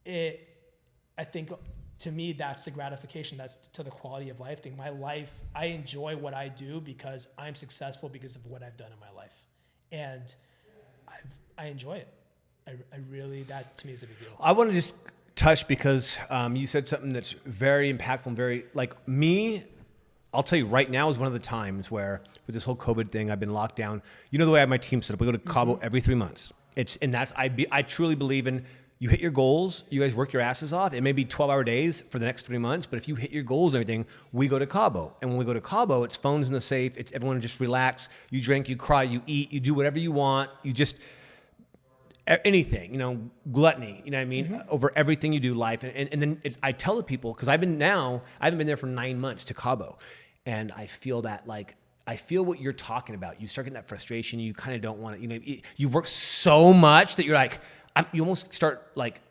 I think to me, that's the gratification. That's to the quality of life thing. My life, I enjoy what I do because I'm successful because of what I've done in my life. And I enjoy it. I really, that to me is a big deal. I want to just touch because you said something that's very impactful and very, like me, I'll tell you right now is one of the times where with this whole COVID thing, I've been locked down. The way I have my team set up, we go to Cabo every 3 months. I truly believe in, you hit your goals, you guys work your asses off. It may be 12-hour days for the next 3 months, but if you hit your goals and everything, we go to Cabo. And when we go to Cabo, it's phones in the safe. It's everyone just relax. You drink, you cry, you eat, you do whatever you want. You just, anything, gluttony, over everything you do life. And then I tell the people, because I haven't been there for 9 months to Cabo. And I feel that, I feel what you're talking about. You start getting that frustration. You kind of don't want to, you've worked so much that you're like, you almost start like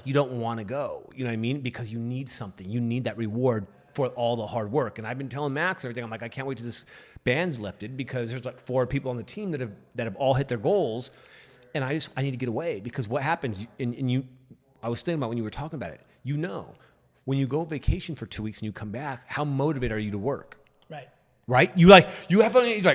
you don't want to go, because you need something. You need that reward for all the hard work. And I've been telling Max and everything, I'm like, I can't wait till this band's lifted, because there's 4 people on the team that have all hit their goals. And I need to get away, because what happens, I was thinking about when you were talking about it, when you go vacation for 2 weeks and you come back, how motivated are you to work? Right? You're like,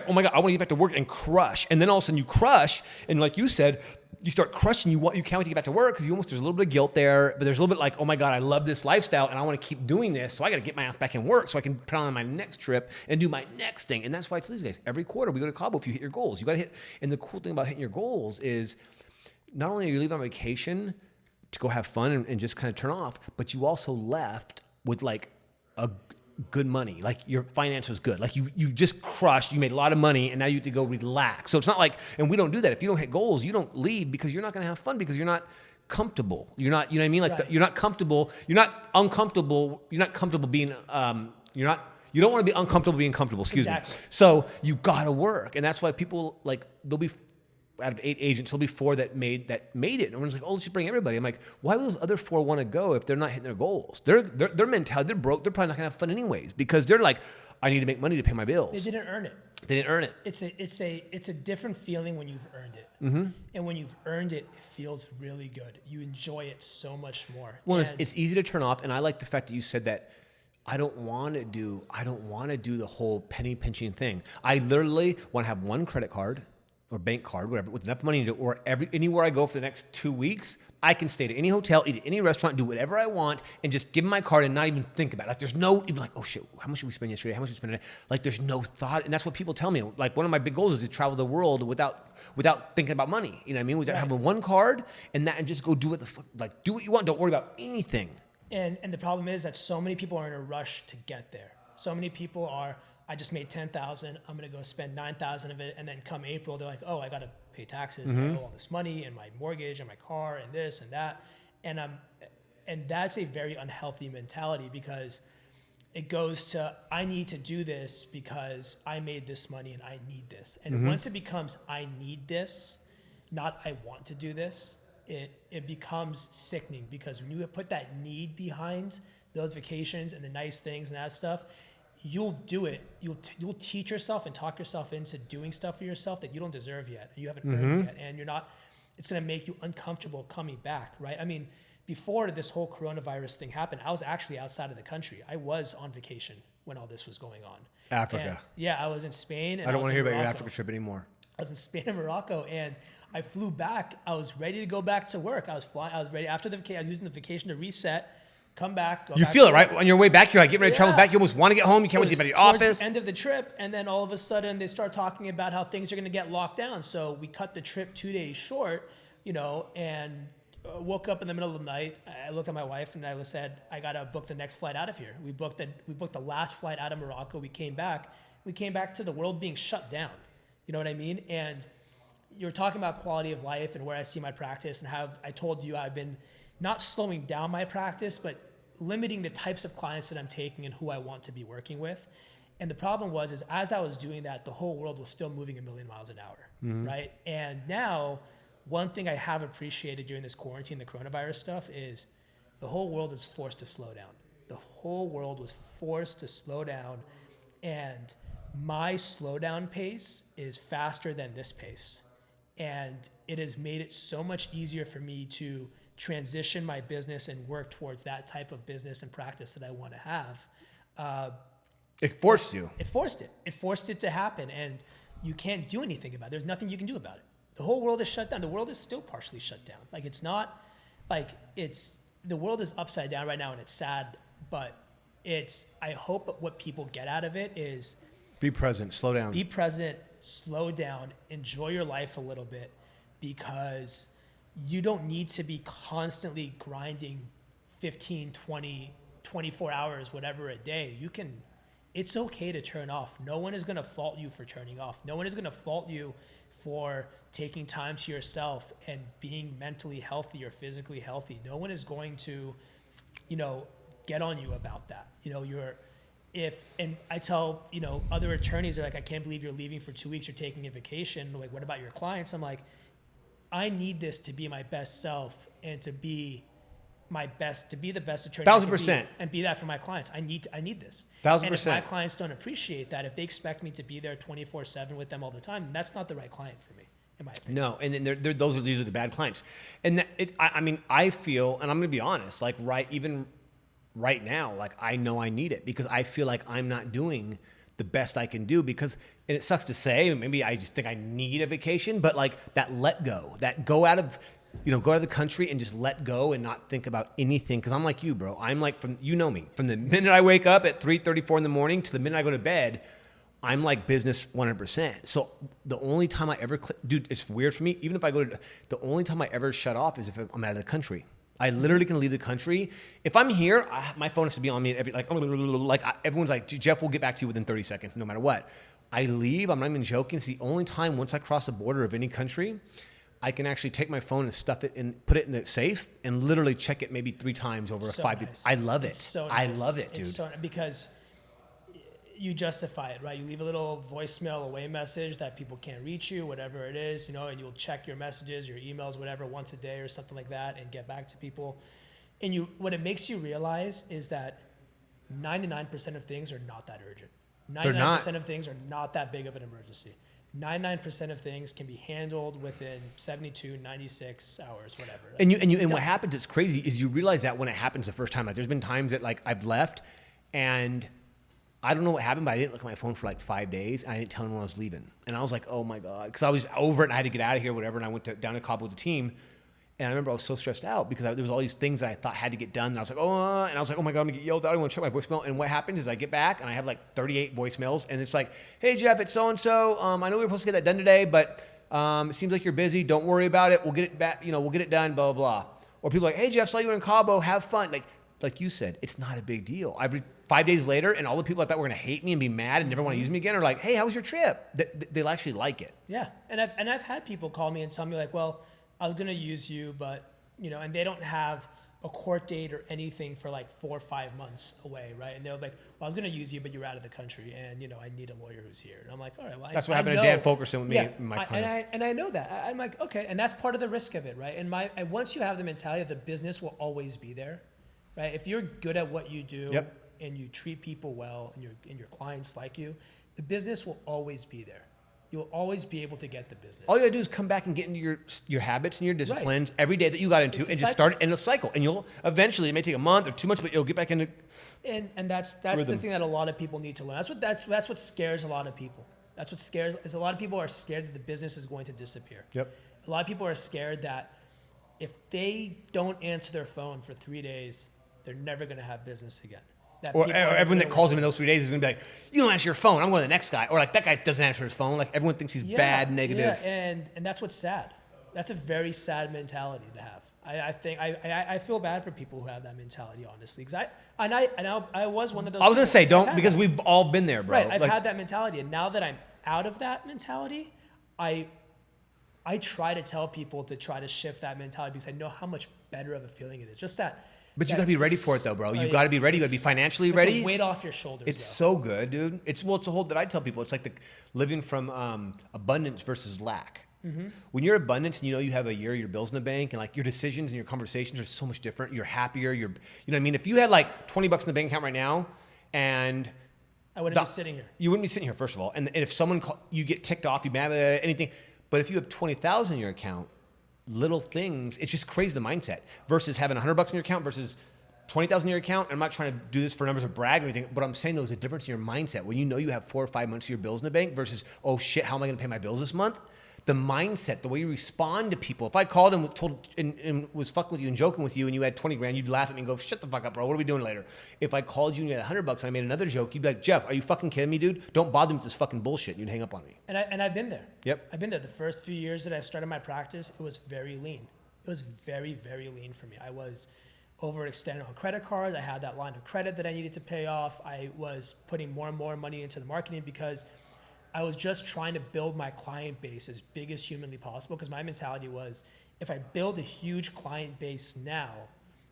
oh my God, I want to get back to work and crush. And then all of a sudden you crush. And like you said, you start crushing, you can't wait to get back to work, because there's a little bit of guilt there, but there's a little bit like, oh my God, I love this lifestyle and I want to keep doing this. So I got to get my ass back in work so I can put on my next trip and do my next thing. And that's why I tell these guys, every quarter we go to Cabo. If you hit your goals, you got to hit. And the cool thing about hitting your goals is not only are you leaving on vacation to go have fun and just kind of turn off, but you also left with like a good money. Like your finance was good. Like you just crushed, you made a lot of money, and now you have to go relax. So it's not like, and we don't do that. If you don't hit goals, you don't leave, because you're not going to have fun, because you're not comfortable. You're not, Like you're not comfortable. You're not uncomfortable. You're not comfortable being, you don't want to be uncomfortable being comfortable, excuse me. So you got to work. And that's why people there'll be, out of 8 agents, there'll be 4 that made it. And everyone's like, oh, let's just bring everybody. I'm like, why would those other 4 want to go if they're not hitting their goals? Their mentality, they're broke. They're probably not gonna have fun anyways, because they're like, I need to make money to pay my bills. They didn't earn it. It's a different feeling when you've earned it. Mm-hmm. And when you've earned it, it feels really good. You enjoy it so much more. Well, it's easy to turn off. And I like the fact that you said that I don't want to do the whole penny pinching thing. I literally want to have one credit card or bank card, whatever, with enough money to, or anywhere I go for the next 2 weeks, I can stay at any hotel, eat at any restaurant, do whatever I want, and just give them my card and not even think about it. Like there's no, even like, oh shit, how much did we spend yesterday? How much did we spend today? Like there's no thought. And that's what people tell me. Like one of my big goals is to travel the world without thinking about money. You know what I mean? Without having one card and just go do what the fuck, like do what you want. Don't worry about anything. And the problem is that so many people are in a rush to get there. So many people are, I just made 10,000. I'm going to go spend 9,000 of it. And then come April, they're like, oh, I got to pay taxes. And I owe all this money and my mortgage and my car and this and that. And that's a very unhealthy mentality because it goes to, I need to do this because I made this money and I need this. And once it becomes, I need this, not I want to do this, it becomes sickening because when you put that need behind those vacations and the nice things and that stuff, you'll do it. You'll teach yourself and talk yourself into doing stuff for yourself that you don't deserve yet. You haven't earned yet, and you're not. It's going to make you uncomfortable coming back, right? I mean, before this whole coronavirus thing happened, I was actually outside of the country. I was on vacation when all this was going on. Africa. And, I was in Spain. And I don't want to hear about your Morocco. Africa trip anymore. I was in Spain and Morocco, and I flew back. I was ready to go back to work. I was ready after the vacation. I was using the vacation to reset, come back. You feel it, right? On your way back, you're like getting ready to travel back. You almost want to get home. You can't wait to get back to your office. The end of the trip, and then all of a sudden they start talking about how things are going to get locked down. So we cut the trip 2 days short, and woke up in the middle of the night. I looked at my wife and I said, I got to book the next flight out of here. We booked the last flight out of Morocco. We came back to the world being shut down. You know what I mean? And you're talking about quality of life and where I see my practice and how I told you I've been not slowing down my practice, but limiting the types of clients that I'm taking and who I want to be working with. And the problem is as I was doing that, the whole world was still moving a million miles an hour, right? And now, one thing I have appreciated during this quarantine, the coronavirus stuff, is the whole world is forced to slow down. The whole world was forced to slow down, and my slowdown pace is faster than this pace. And it has made it so much easier for me to transition my business and work towards that type of business and practice that I want to have. It forced you. It forced it. It forced it to happen, and you can't do anything about it. There's nothing you can do about it. The whole world is shut down. The world is still partially shut down. Like it's not, like the world is upside down right now, and it's sad. But I hope what people get out of it is be present, slow down. Be present, slow down, enjoy your life a little bit, because you don't need to be constantly grinding 15, 20, 24 hours, whatever a day. It's okay to turn off. No one is going to fault you for turning off. No one is going to fault you for taking time to yourself and being mentally healthy or physically healthy. No one is going to, get on you about that. And I tell, other attorneys are like, I can't believe you're leaving for 2 weeks, you're taking a vacation. Like, what about your clients? I'm like, I need this to be my best self and to be the best attorney. 1,000%. And be that for my clients. I need this. 1,000%. And if my clients don't appreciate that, if they expect me to be there 24/7 with them all the time, that's not the right client for me, in my opinion. No, and then these are the bad clients. And I feel, and I'm going to be honest, like even right now, like I know I need it because I feel like I'm not doing the best I can do because, and it sucks to say, maybe I just think I need a vacation, but like that let go, that go out of the country and just let go and not think about anything. Cause I'm like you, bro. I'm like me, from the minute I wake up at 3:34 in the morning to the minute I go to bed, I'm like business 100%. So the only time I ever, dude, it's weird for me. Even if I the only time I ever shut off is if I'm out of the country. I literally can leave the country. If I'm here, my phone has to be on me everyone's like, Jeff will get back to you within 30 seconds, no matter what. I leave, I'm not even joking. It's the only time once I cross the border of any country, I can actually take my phone and stuff it and put it in the safe and literally check it maybe 3 times over so 5 nice. I love it. It's so nice. I love it, dude. Because you justify it, right? You leave a little voicemail away message that people can't reach you, whatever it is, and you'll check your messages, your emails, whatever, once a day or something like that and get back to people. And what it makes you realize is that 99% of things are not that urgent. 99% of things are not that big of an emergency. 99% of things can be handled within 72, 96 hours, whatever. And what happens, it's crazy, is you realize that when it happens the first time. Like there's been times that like I've left And I don't know what happened, but I didn't look at my phone for like 5 days. And I didn't tell anyone I was leaving. And I was like, oh my God. Because I was over it and I had to get out of here, whatever. And I went down to Cabo with the team. And I remember I was so stressed out because there was all these things that I thought had to get done. And I was like, oh my God, I'm gonna get yelled at. I want to check my voicemail. And what happens is I get back and I have like 38 voicemails. And it's like, hey, Jeff, it's so-and-so. I know we were supposed to get that done today, but it seems like you're busy. Don't worry about it. We'll get it back. We'll get it done, blah, blah, blah. Or people are like, hey, Jeff, saw you in Cabo. Have fun. Like you said, it's not a big deal. 5 days later, and all the people I thought were going to hate me and be mad and never want to use me again are like, hey, how was your trip? They'll actually like it. Yeah. And I've had people call me and tell me like, well, I was going to use you, but, and they don't have a court date or anything for like 4 or 5 months away, right? And they're like, well, I was going to use you, but you're out of the country, and, I need a lawyer who's here. And I'm like, all right, well, that's what happened to Dan Fulkerson with me in my client. And I know that. I'm like, okay. And that's part of the risk of it, right? And once you have the mentality that the business will always be there, right? If you're good at what you do, yep, and you treat people well, and your clients like you, the business will always be there. You'll always be able to get the business. All you gotta do is come back and get into your habits and your disciplines every day that you got into, and just start in a cycle. And you'll eventually, it may take a month or 2 months, but you'll get back into. And that's the thing that a lot of people need to learn. That's what scares a lot of people. That's what scares is a lot of people are scared that the business is going to disappear. Yep. A lot of people are scared that if they don't answer their phone for 3 days, they're never going to have business again. Or everyone that calls him in those 3 days is going to be like, you don't answer your phone, I'm going to the next guy. Or like, that guy doesn't answer his phone. Like, everyone thinks he's bad, negative. Yeah, and that's what's sad. That's a very sad mentality to have. I feel bad for people who have that mentality, honestly. Because I was one of those. I was going to say, don't, because we've all been there, bro. Right, I've had that mentality. And now that I'm out of that mentality, I try to tell people to try to shift that mentality because I know how much better of a feeling it is. Just that. But you got to be ready for it, though, bro. You got to be ready. You got to be financially ready. It's a weight off your shoulders. It's so good, dude. It's a whole that I tell people. It's like living from abundance versus lack. Mm-hmm. When you're abundance and you have a year, your bills in the bank, and like your decisions and your conversations are so much different. You're happier. You know what I mean? If you had like $20 in the bank account right now, and I wouldn't be sitting here. You wouldn't be sitting here, first of all. And if someone you get ticked off, you mad at anything. But if you have 20,000 in your account, little things, it's just crazy the mindset versus having $100 in your account versus 20,000 in your account. And I'm not trying to do this for numbers or brag or anything, but I'm saying there's a difference in your mindset when you have 4 or 5 months of your bills in the bank versus, oh shit, how am I going to pay my bills this month? The mindset, the way you respond to people. If I called and was fucking with you and joking with you and you had 20 grand, you'd laugh at me and go, shut the fuck up, bro. What are we doing later? If I called you and you had $100 and I made another joke, you'd be like, Jeff, are you fucking kidding me, dude? Don't bother me with this fucking bullshit. You'd hang up on me. And I've been there. Yep. I've been there. The first few years that I started my practice, it was very lean. It was very, very lean for me. I was overextended on credit cards. I had that line of credit that I needed to pay off. I was putting more and more money into the marketing because I was just trying to build my client base as big as humanly possible because my mentality was if I build a huge client base now,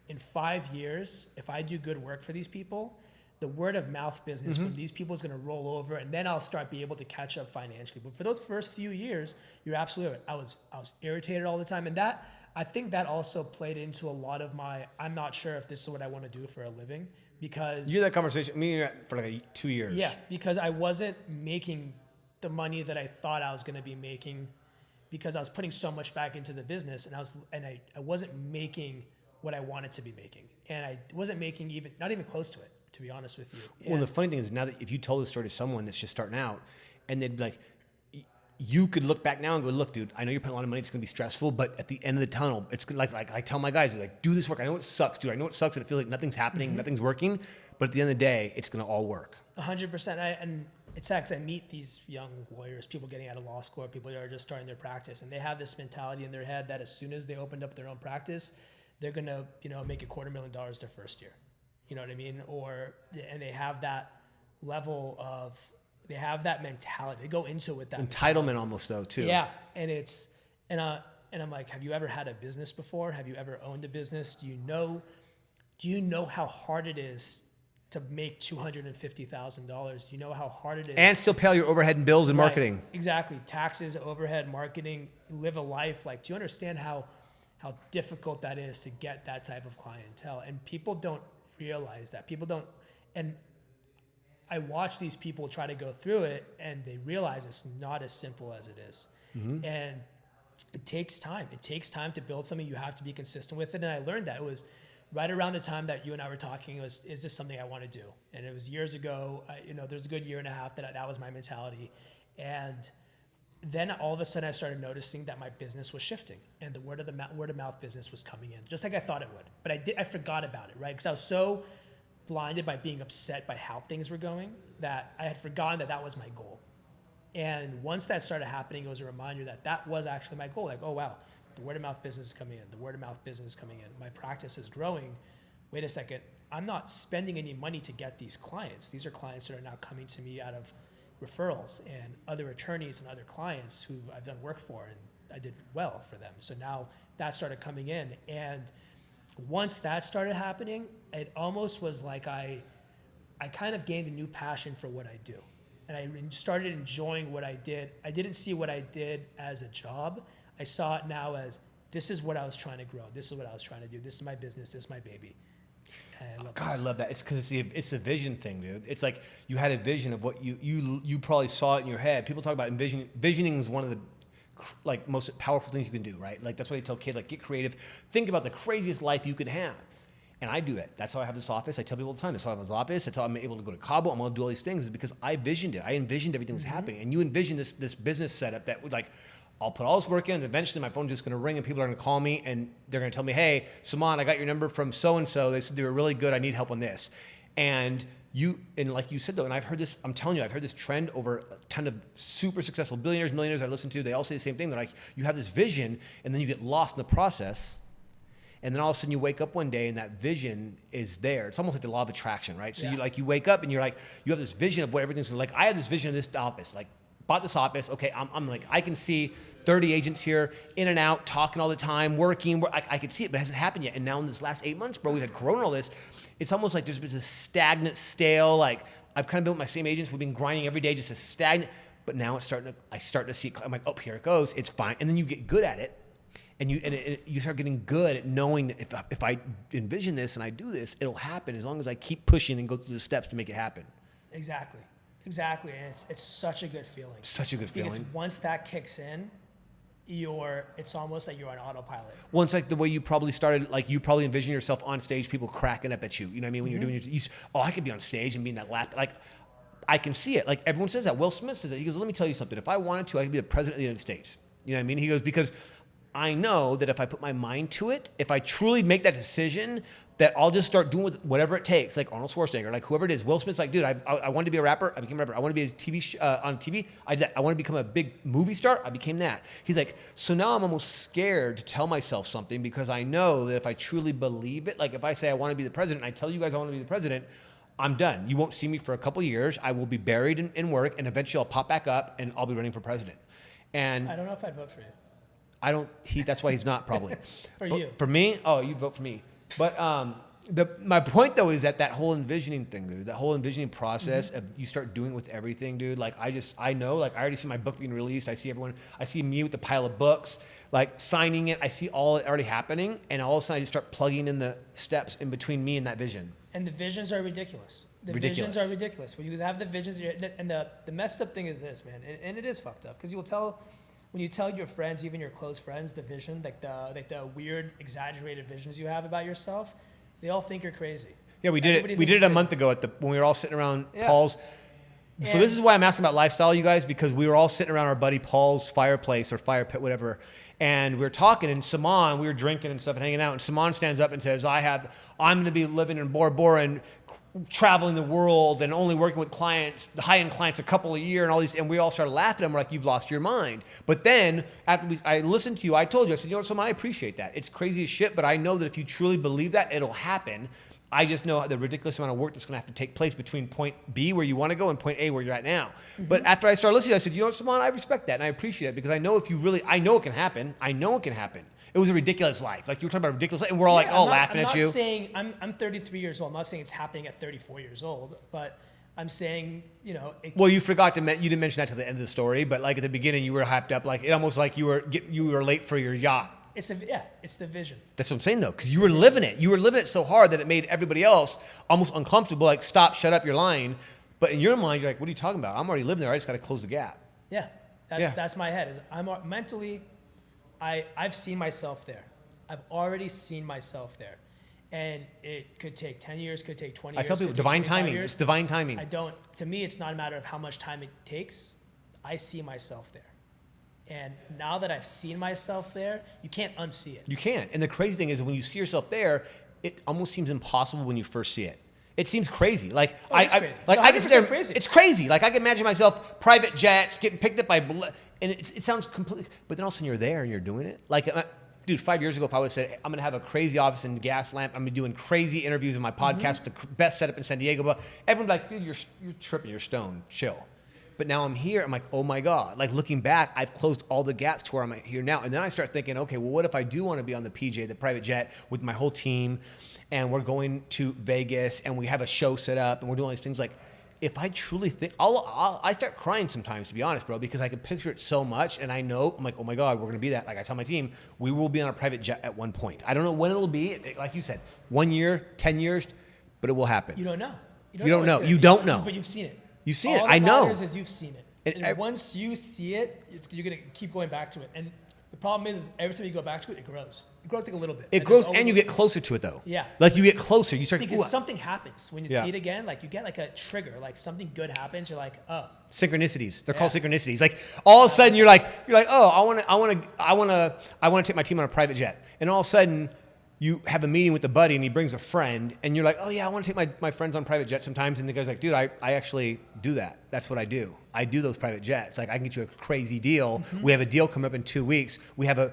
in 5 years, if I do good work for these people, the word of mouth business from these people is going to roll over and then I'll start being able to catch up financially. But for those first few years, you're absolutely right. I was irritated all the time. And I think that also played into a lot of I'm not sure if this is what I want to do for a living because... You had that conversation, me and you for like 2 years. Yeah, because I wasn't making the money that I thought I was going to be making because I was putting so much back into the business and I wasn't making what I wanted to be making. And I wasn't making not even close to it, to be honest with you. Well, the funny thing is now that if you told this story to someone that's just starting out and they'd be like, you could look back now and go, look, dude, I know you're putting a lot of money. It's going to be stressful, but at the end of the tunnel, it's like I tell my guys, like, do this work. I know it sucks, dude. I know it sucks and it feels like nothing's happening, nothing's working, but at the end of the day, it's going to all work. 100%. And it's sad because I meet these young lawyers, people getting out of law school, people that are just starting their practice, and they have this mentality in their head that as soon as they opened up their own practice, they're going to, make $250,000 their first year. You know what I mean? And they have that level of, they have that mentality. They go into it with that entitlement almost though too. Yeah, and and I'm like, have you ever had a business before? Have you ever owned a business? Do you know how hard it is to make $250,000? Do you know how hard it is? And still pay all your overhead and bills and marketing. Exactly, taxes, overhead, marketing. Live a life like. Do you understand how difficult that is to get that type of clientele? And people don't realize that. People don't, and I watch these people try to go through it and they realize it's not as simple as it is. Mm-hmm. And it takes time. It takes time to build something. You have to be consistent with it. And I learned that it was right around the time that you and I were talking, is this something I want to do? And it was years ago. There's a good year and a half that was my mentality, and then all of a sudden I started noticing that my business was shifting, and the word of mouth business was coming in, just like I thought it would. But I forgot about it, right? Because I was so blinded by being upset by how things were going that I had forgotten that was my goal. And once that started happening, it was a reminder that was actually my goal. Like, oh wow, the word of mouth business is coming in. The word of mouth business is coming in. My practice is growing. Wait a second, I'm not spending any money to get these clients. These are clients that are now coming to me out of referrals and other attorneys and other clients who I've done work for, and I did well for them. So now that started coming in, and once that started happening, it almost was like I kind of gained a new passion for what I do, and I started enjoying what I did. I didn't see what I did as a job. I saw it now as, this is what I was trying to grow. This is what I was trying to do. This is my business. This is my baby. I love that. It's because it's a vision thing, dude. It's like you had a vision of what you probably saw it in your head. People talk about visioning is one of the most powerful things you can do, right? Like that's why they tell kids, like, get creative. Think about the craziest life you could have. And I do that. That's how I have this office. I tell people all the time, that's how I have this office. That's how I'm able to go to Cabo. I'm able to do all these things, is because I visioned it. I envisioned everything was happening. And you envisioned this business setup that would, like, I'll put all this work in, and eventually my phone's just going to ring and people are going to call me and they're going to tell me, hey, Saman, I got your number from so-and-so. They said they were really good. I need help on this. And like you said, though, and I've heard this, I'm telling you, I've heard this trend over a ton of super successful billionaires, millionaires I listen to. They all say the same thing. They're like, you have this vision and then you get lost in the process. And then all of a sudden you wake up one day and that vision is there. It's almost like the law of attraction, right? So you wake up and you're like, you have this vision of what everything's like. I have this vision of this office, like, bought this office. Okay, I'm like, I can see 30 agents here, in and out, talking all the time, working. I could see it, but it hasn't happened yet. And now in this last 8 months, bro, we've had Corona and all this. It's almost like there's been this stagnant, stale, like, I've kind of built my same agents. We've been grinding every day, just a stagnant. But now I start to see, I'm like, oh, here it goes. It's fine. And then you get good at it. And you start getting good at knowing that if I envision this and I do this, it'll happen as long as I keep pushing and go through the steps to make it happen. Exactly. And it's such a good feeling. Such a good feeling. Because once that kicks in, it's almost like you're on autopilot. Well, it's like the way you probably started, like you probably envision yourself on stage, people cracking up at you. You know what I mean? When you're doing I could be on stage and be in that laugh. Like, I can see it. Like, everyone says that. Will Smith says that. He goes, let me tell you something. If I wanted to, I could be the president of the United States. You know what I mean? He goes, because I know that if I put my mind to it, if I truly make that decision, that I'll just start doing whatever it takes, like Arnold Schwarzenegger, like whoever it is. Will Smith's like, dude, I wanted to be a rapper. I became a rapper. I want to be on TV. I did that. I want to become a big movie star. I became that. He's like, so now I'm almost scared to tell myself something, because I know that if I truly believe it, like if I say I want to be the president, and I tell you guys I want to be the president, I'm done. You won't see me for a couple of years. I will be buried in work, and eventually I'll pop back up and I'll be running for president. And I don't know if I'd vote for you. That's why he's not, probably. You. For me? Oh, you'd vote for me. But my point, though, is that whole envisioning thing, dude, that whole envisioning process of you start doing with everything, dude. Like, I know, like, I already see my book being released. I see me with the pile of books, like, signing it. I see all it already happening. And all of a sudden I just start plugging in the steps in between me and that vision. And the visions are ridiculous. Visions are ridiculous. When you have the visions, and the messed up thing is this, man, and it is fucked up, because when you tell your friends, even your close friends, the vision, like the weird, exaggerated visions you have about yourself, they all think you're crazy. Yeah, we did it a month ago when we were all sitting around Paul's. So this is why I'm asking about lifestyle, you guys, because we were all sitting around our buddy Paul's fireplace or fire pit, whatever, and we were talking, and Saman, we were drinking and stuff and hanging out, and Saman stands up and says, I'm going to be living in Bora Bora and traveling the world and only working with clients, the high-end clients, a couple a year and all these, and we all started laughing. And we're like, you've lost your mind. But then after I listened to you, I told you, I said, you know what, Saman, I appreciate that. It's crazy as shit, but I know that if you truly believe that, it'll happen. I just know the ridiculous amount of work that's going to have to take place between point B, where you want to go, and point A, where you're at now. But after I started listening, I said, you know what, Saman, I respect that, and I appreciate it, because I know I know it can happen. I know it can happen. It was a ridiculous life. Like, you were talking about a ridiculous life, and we're all laughing at you. I'm not saying, I'm 33 years old. I'm not saying it's happening at 34 years old, but I'm saying, well, you forgot you didn't mention that to the end of the story, but like at the beginning, you were hyped up, like it almost like you were late for your yacht. It's the vision. That's what I'm saying, though, because you were living it. You were living it so hard that it made everybody else almost uncomfortable, like, stop, shut up, you're lying. But in your mind, you're like, what are you talking about? I'm already living there. I just got to close the gap. Yeah, that's my head. I'm mentally, I've seen myself there. I've already seen myself there. And it could take 10 years, could take 20 I years. tell people, could take divine 25 timing. years. It's divine timing. To me, it's not a matter of how much time it takes. I see myself there. And now that I've seen myself there, you can't unsee it. You can't. And the crazy thing is when you see yourself there, it almost seems impossible when you first see it. It seems crazy. Like I crazy. like It's I can sit there. 100% crazy. It's crazy. Like I can imagine myself private jets getting picked up by, and it sounds completely. But then all of a sudden you're there and you're doing it. Like, dude, 5 years ago, if I would have said I'm gonna have a crazy office in Gaslamp, I'm gonna be doing crazy interviews in my podcast with the best setup in San Diego, but everyone's like, dude, you're tripping, you're stoned, chill. But now I'm here. I'm like, oh my God. Like looking back, I've closed all the gaps to where I'm here now. And then I start thinking, okay, well, what if I do want to be on the PJ, the private jet, with my whole team, and we're going to Vegas, and we have a show set up, and we're doing all these things. Like, if I truly think, I start crying sometimes, to be honest, bro, because I can picture it so much, and I know, I'm like, oh my God, we're going to be that. Like I tell my team, we will be on a private jet at one point. I don't know when it'll be. Like you said, 1 year, 10 years, but it will happen. You don't know. You don't know. You don't know. But you've seen it. You've seen it. All I that know. matters is you've seen it. And once you see it, you're going to keep going back to it. And the problem is every time you go back to it, it grows. It grows like a little bit. It grows, and you get closer to it, though. Yeah. Like you get closer. You start because something happens when you Yeah. see it again. Like you get like a trigger. Like something good happens. You're like, oh. Synchronicities. They're called synchronicities. Like all of a sudden you're like, oh, I want to take my team on a private jet, and all of a sudden you have a meeting with the buddy and he brings a friend, and you're like, oh yeah, I want to take my friends on private jets sometimes, and the guy's like, dude, I actually do that. That's what I do. I do those private jets. Like I can get you a crazy deal. Mm-hmm. We have a deal coming up in 2 weeks. We have a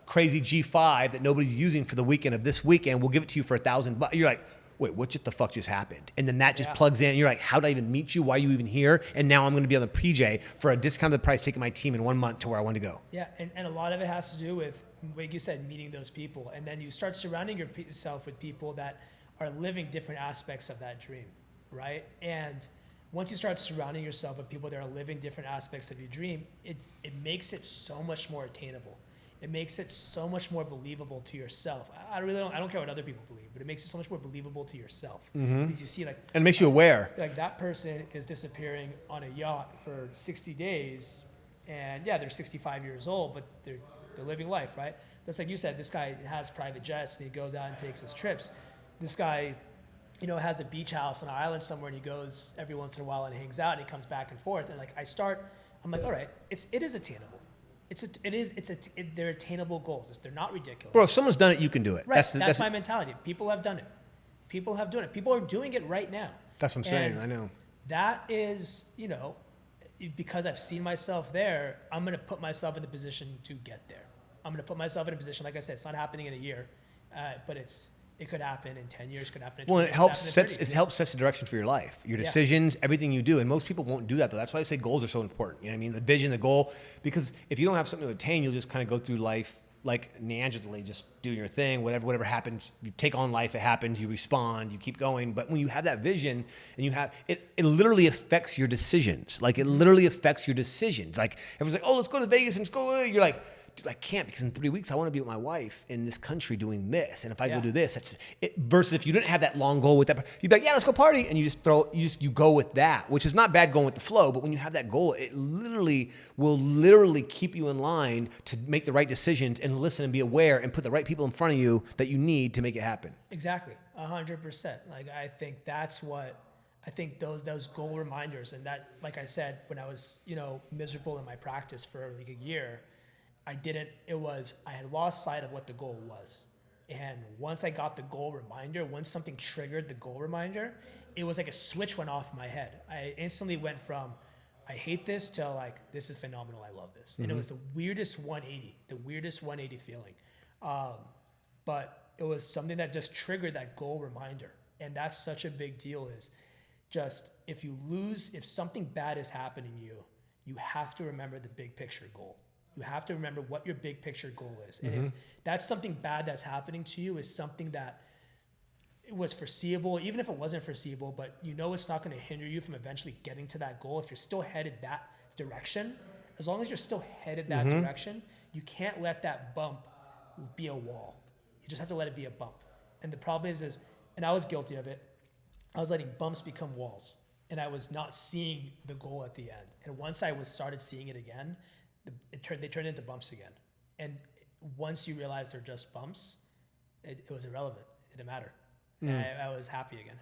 crazy G5 that nobody's using for the weekend of this weekend. We'll give it to you for $1,000. You're like, wait, what the fuck just happened? And then that just plugs in. And you're like, how did I even meet you? Why are you even here? And now I'm going to be on the PJ for a discounted price, taking my team in 1 month to where I want to go. Yeah, and a lot of it has to do with, like you said, meeting those people. And then you start surrounding yourself with people that are living different aspects of that dream, right? And once you start surrounding yourself with people that are living different aspects of your dream, it makes it so much more attainable. It makes it so much more believable to yourself. I don't care what other people believe, but it makes it so much more believable to yourself. Mm-hmm. Because you see, like, and it makes you aware. Like that person is disappearing on a yacht for 60 days, and yeah, they're 65 years old, but they're living life, right? Just like you said, this guy has private jets and he goes out and takes his trips. This guy, has a beach house on an island somewhere, and he goes every once in a while and hangs out, and he comes back and forth. And like I'm like, all right, it is attainable. They're attainable goals. They're not ridiculous. Bro, if someone's done it, you can do it. Right. That's my mentality. People have done it. People are doing it right now. That's what I'm saying. I know. That is, because I've seen myself there, I'm going to put myself in the position to get there. I'm going to put myself in a position, like I said, it's not happening in a year, but it could happen in 10 years, could happen in 20 years. Well, it helps set the direction for your life, your decisions, everything you do. And most people won't do that, though. That's why I say goals are so important. You know what I mean? The vision, the goal. Because if you don't have something to attain, you'll just kind of go through life like Neanderthally, just doing your thing, whatever happens. You take on life, it happens, you respond, you keep going. But when you have that vision and you have, it literally affects your decisions. Like, it literally affects your decisions. Like, everyone's like, oh, let's go to Vegas and let's go. You're like, dude, I can't, because in 3 weeks I want to be with my wife in this country doing this, and if I go do this, that's it. Versus if you didn't have that long goal with that, you'd be like, yeah, let's go party, and you go with that, which is not bad going with the flow. But when you have that goal, it will keep you in line to make the right decisions and listen and be aware and put the right people in front of you that you need to make it happen. Exactly, 100%. Like I think that's what. I think those goal reminders, and that, like I said, when I was miserable in my practice for like a year. I had lost sight of what the goal was. And once I got the goal reminder, once something triggered the goal reminder, it was like a switch went off in my head. I instantly went from, I hate this, to like, this is phenomenal, I love this. Mm-hmm. And it was the weirdest 180 feeling. But it was something that just triggered that goal reminder. And that's such a big deal, is just, if something bad is happening to you, you have to remember the big picture goal. You have to remember what your big picture goal is. And if that's something bad that's happening to you, is something that it was foreseeable, even if it wasn't foreseeable, but it's not going to hinder you from eventually getting to that goal. If you're still headed that direction, as long as you're still headed that direction, you can't let that bump be a wall. You just have to let it be a bump. And the problem is, and I was guilty of it, I was letting bumps become walls, and I was not seeing the goal at the end. And once I started seeing it again, they turned into bumps again. And once you realize they're just bumps, it was irrelevant. It didn't matter. And I was happy again.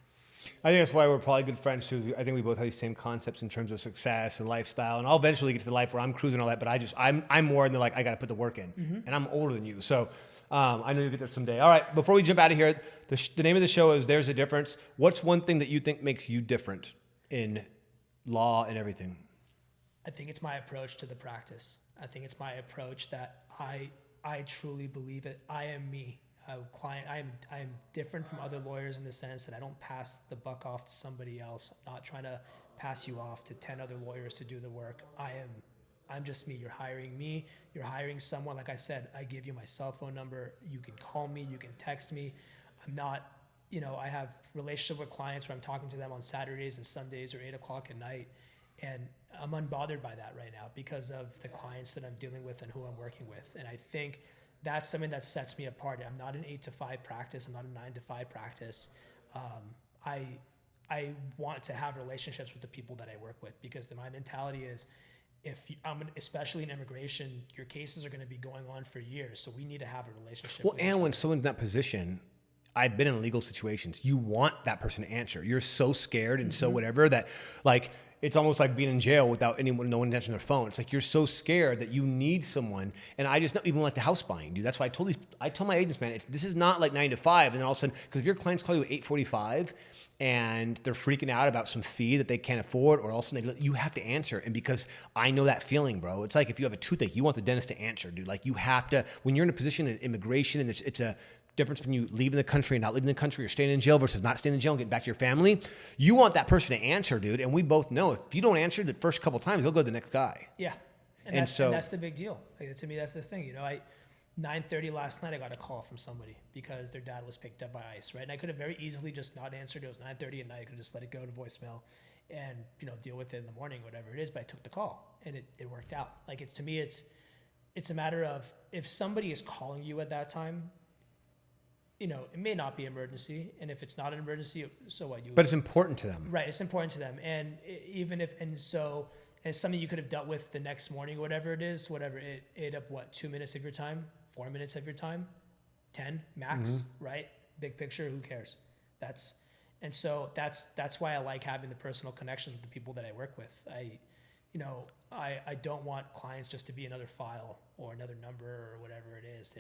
I think that's why we're probably good friends too. I think we both have these same concepts in terms of success and lifestyle. And I'll eventually get to the life where I'm cruising all that, but I'm more than like, I got to put the work in, and I'm older than you. So I know you'll get there someday. All right. Before we jump out of here, the name of the show is There's a Difference. What's one thing that you think makes you different in law and everything? I think it's my approach to the practice. I think it's my approach that I truly believe that I am me. I'm different from other lawyers in the sense that I don't pass the buck off to somebody else. I'm not trying to pass you off to 10 other lawyers to do the work. I'm just me. You're hiring me. You're hiring someone. Like I said, I give you my cell phone number. You can call me. You can text me. I'm not, I have relationship with clients where I'm talking to them on Saturdays and Sundays or 8 o'clock at night. And I'm unbothered by that right now because of the clients that I'm dealing with and who I'm working with. And I think that's something that sets me apart. I'm not an 8 to 5 practice. I'm not a 9 to 5 practice. I want to have relationships with the people that I work with because my mentality is, especially in immigration, your cases are going to be going on for years. So we need to have a relationship. Well, and when someone's in that position, I've been in legal situations. You want that person to answer. You're so scared and so whatever that like, it's almost like being in jail without no one answering their phone. It's like you're so scared that you need someone. And I just know, even like the house buying, dude. That's why I told my agents, man, this is not like 9 to 5. And then all of a sudden, because if your clients call you at 8:45 and they're freaking out about some fee that they can't afford, or all of a sudden you have to answer. And because I know that feeling, bro. It's like if you have a toothache, you want the dentist to answer, dude. Like you have to, when you're in a position in immigration and it's a difference between you leaving the country and not leaving the country, or staying in jail versus not staying in jail and getting back to your family. You want that person to answer, dude. And we both know if you don't answer the first couple of times, they'll go to the next guy. Yeah. And that's the big deal. Like, to me, that's the thing. 9:30 last night, I got a call from somebody because their dad was picked up by ICE, right? And I could have very easily just not answered. It was 9:30 at night. I could just let it go to voicemail and, deal with it in the morning, whatever it is. But I took the call and it worked out. Like to me, it's a matter of if somebody is calling you at that time, it may not be emergency, and if it's not an emergency, so what? But it's important to them, right? It's important to them, and so it's something you could have dealt with the next morning, or whatever it is, it ate up 2 minutes of your time, 4 minutes of your time, 10 max, right? Big picture, who cares? That's why I like having the personal connections with the people that I work with. I don't want clients just to be another file or another number or whatever it is.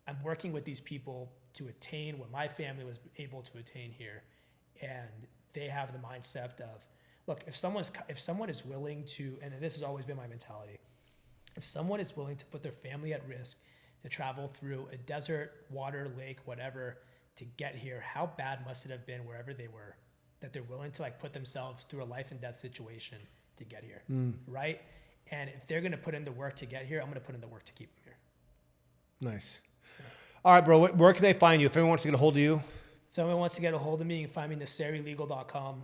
I'm working with these people to attain what my family was able to attain here. And they have the mindset of, look, if someone is willing to, and this has always been my mentality, if someone is willing to put their family at risk to travel through a desert, water, lake, whatever, to get here, how bad must it have been wherever they were, that they're willing to put themselves through a life and death situation to get here, right? And if they're going to put in the work to get here, I'm going to put in the work to keep them here. Nice. All right, bro. Where can they find you? If anyone wants to get a hold of you. If anyone wants to get a hold of me, you can find me nasserilegal.com,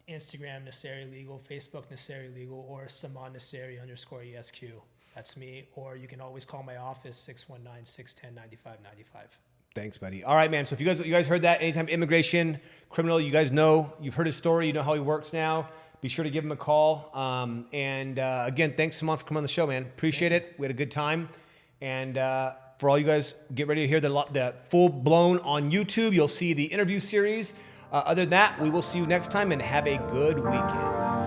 Instagram Nasseri Legal, Facebook Nasseri Legal, or Saman Nasseri _ESQ. That's me. Or you can always call my office, 619-610-9595. Thanks, buddy. All right, man. So if you guys heard that, anytime immigration, criminal, you guys know, you've heard his story, you know how he works now. Be sure to give him a call. Again, thanks, Saman, for coming on the show, man. Appreciate it. We had a good time. And for all you guys, get ready to hear the full blown on YouTube. You'll see the interview series. Other than that, we will see you next time, and have a good weekend.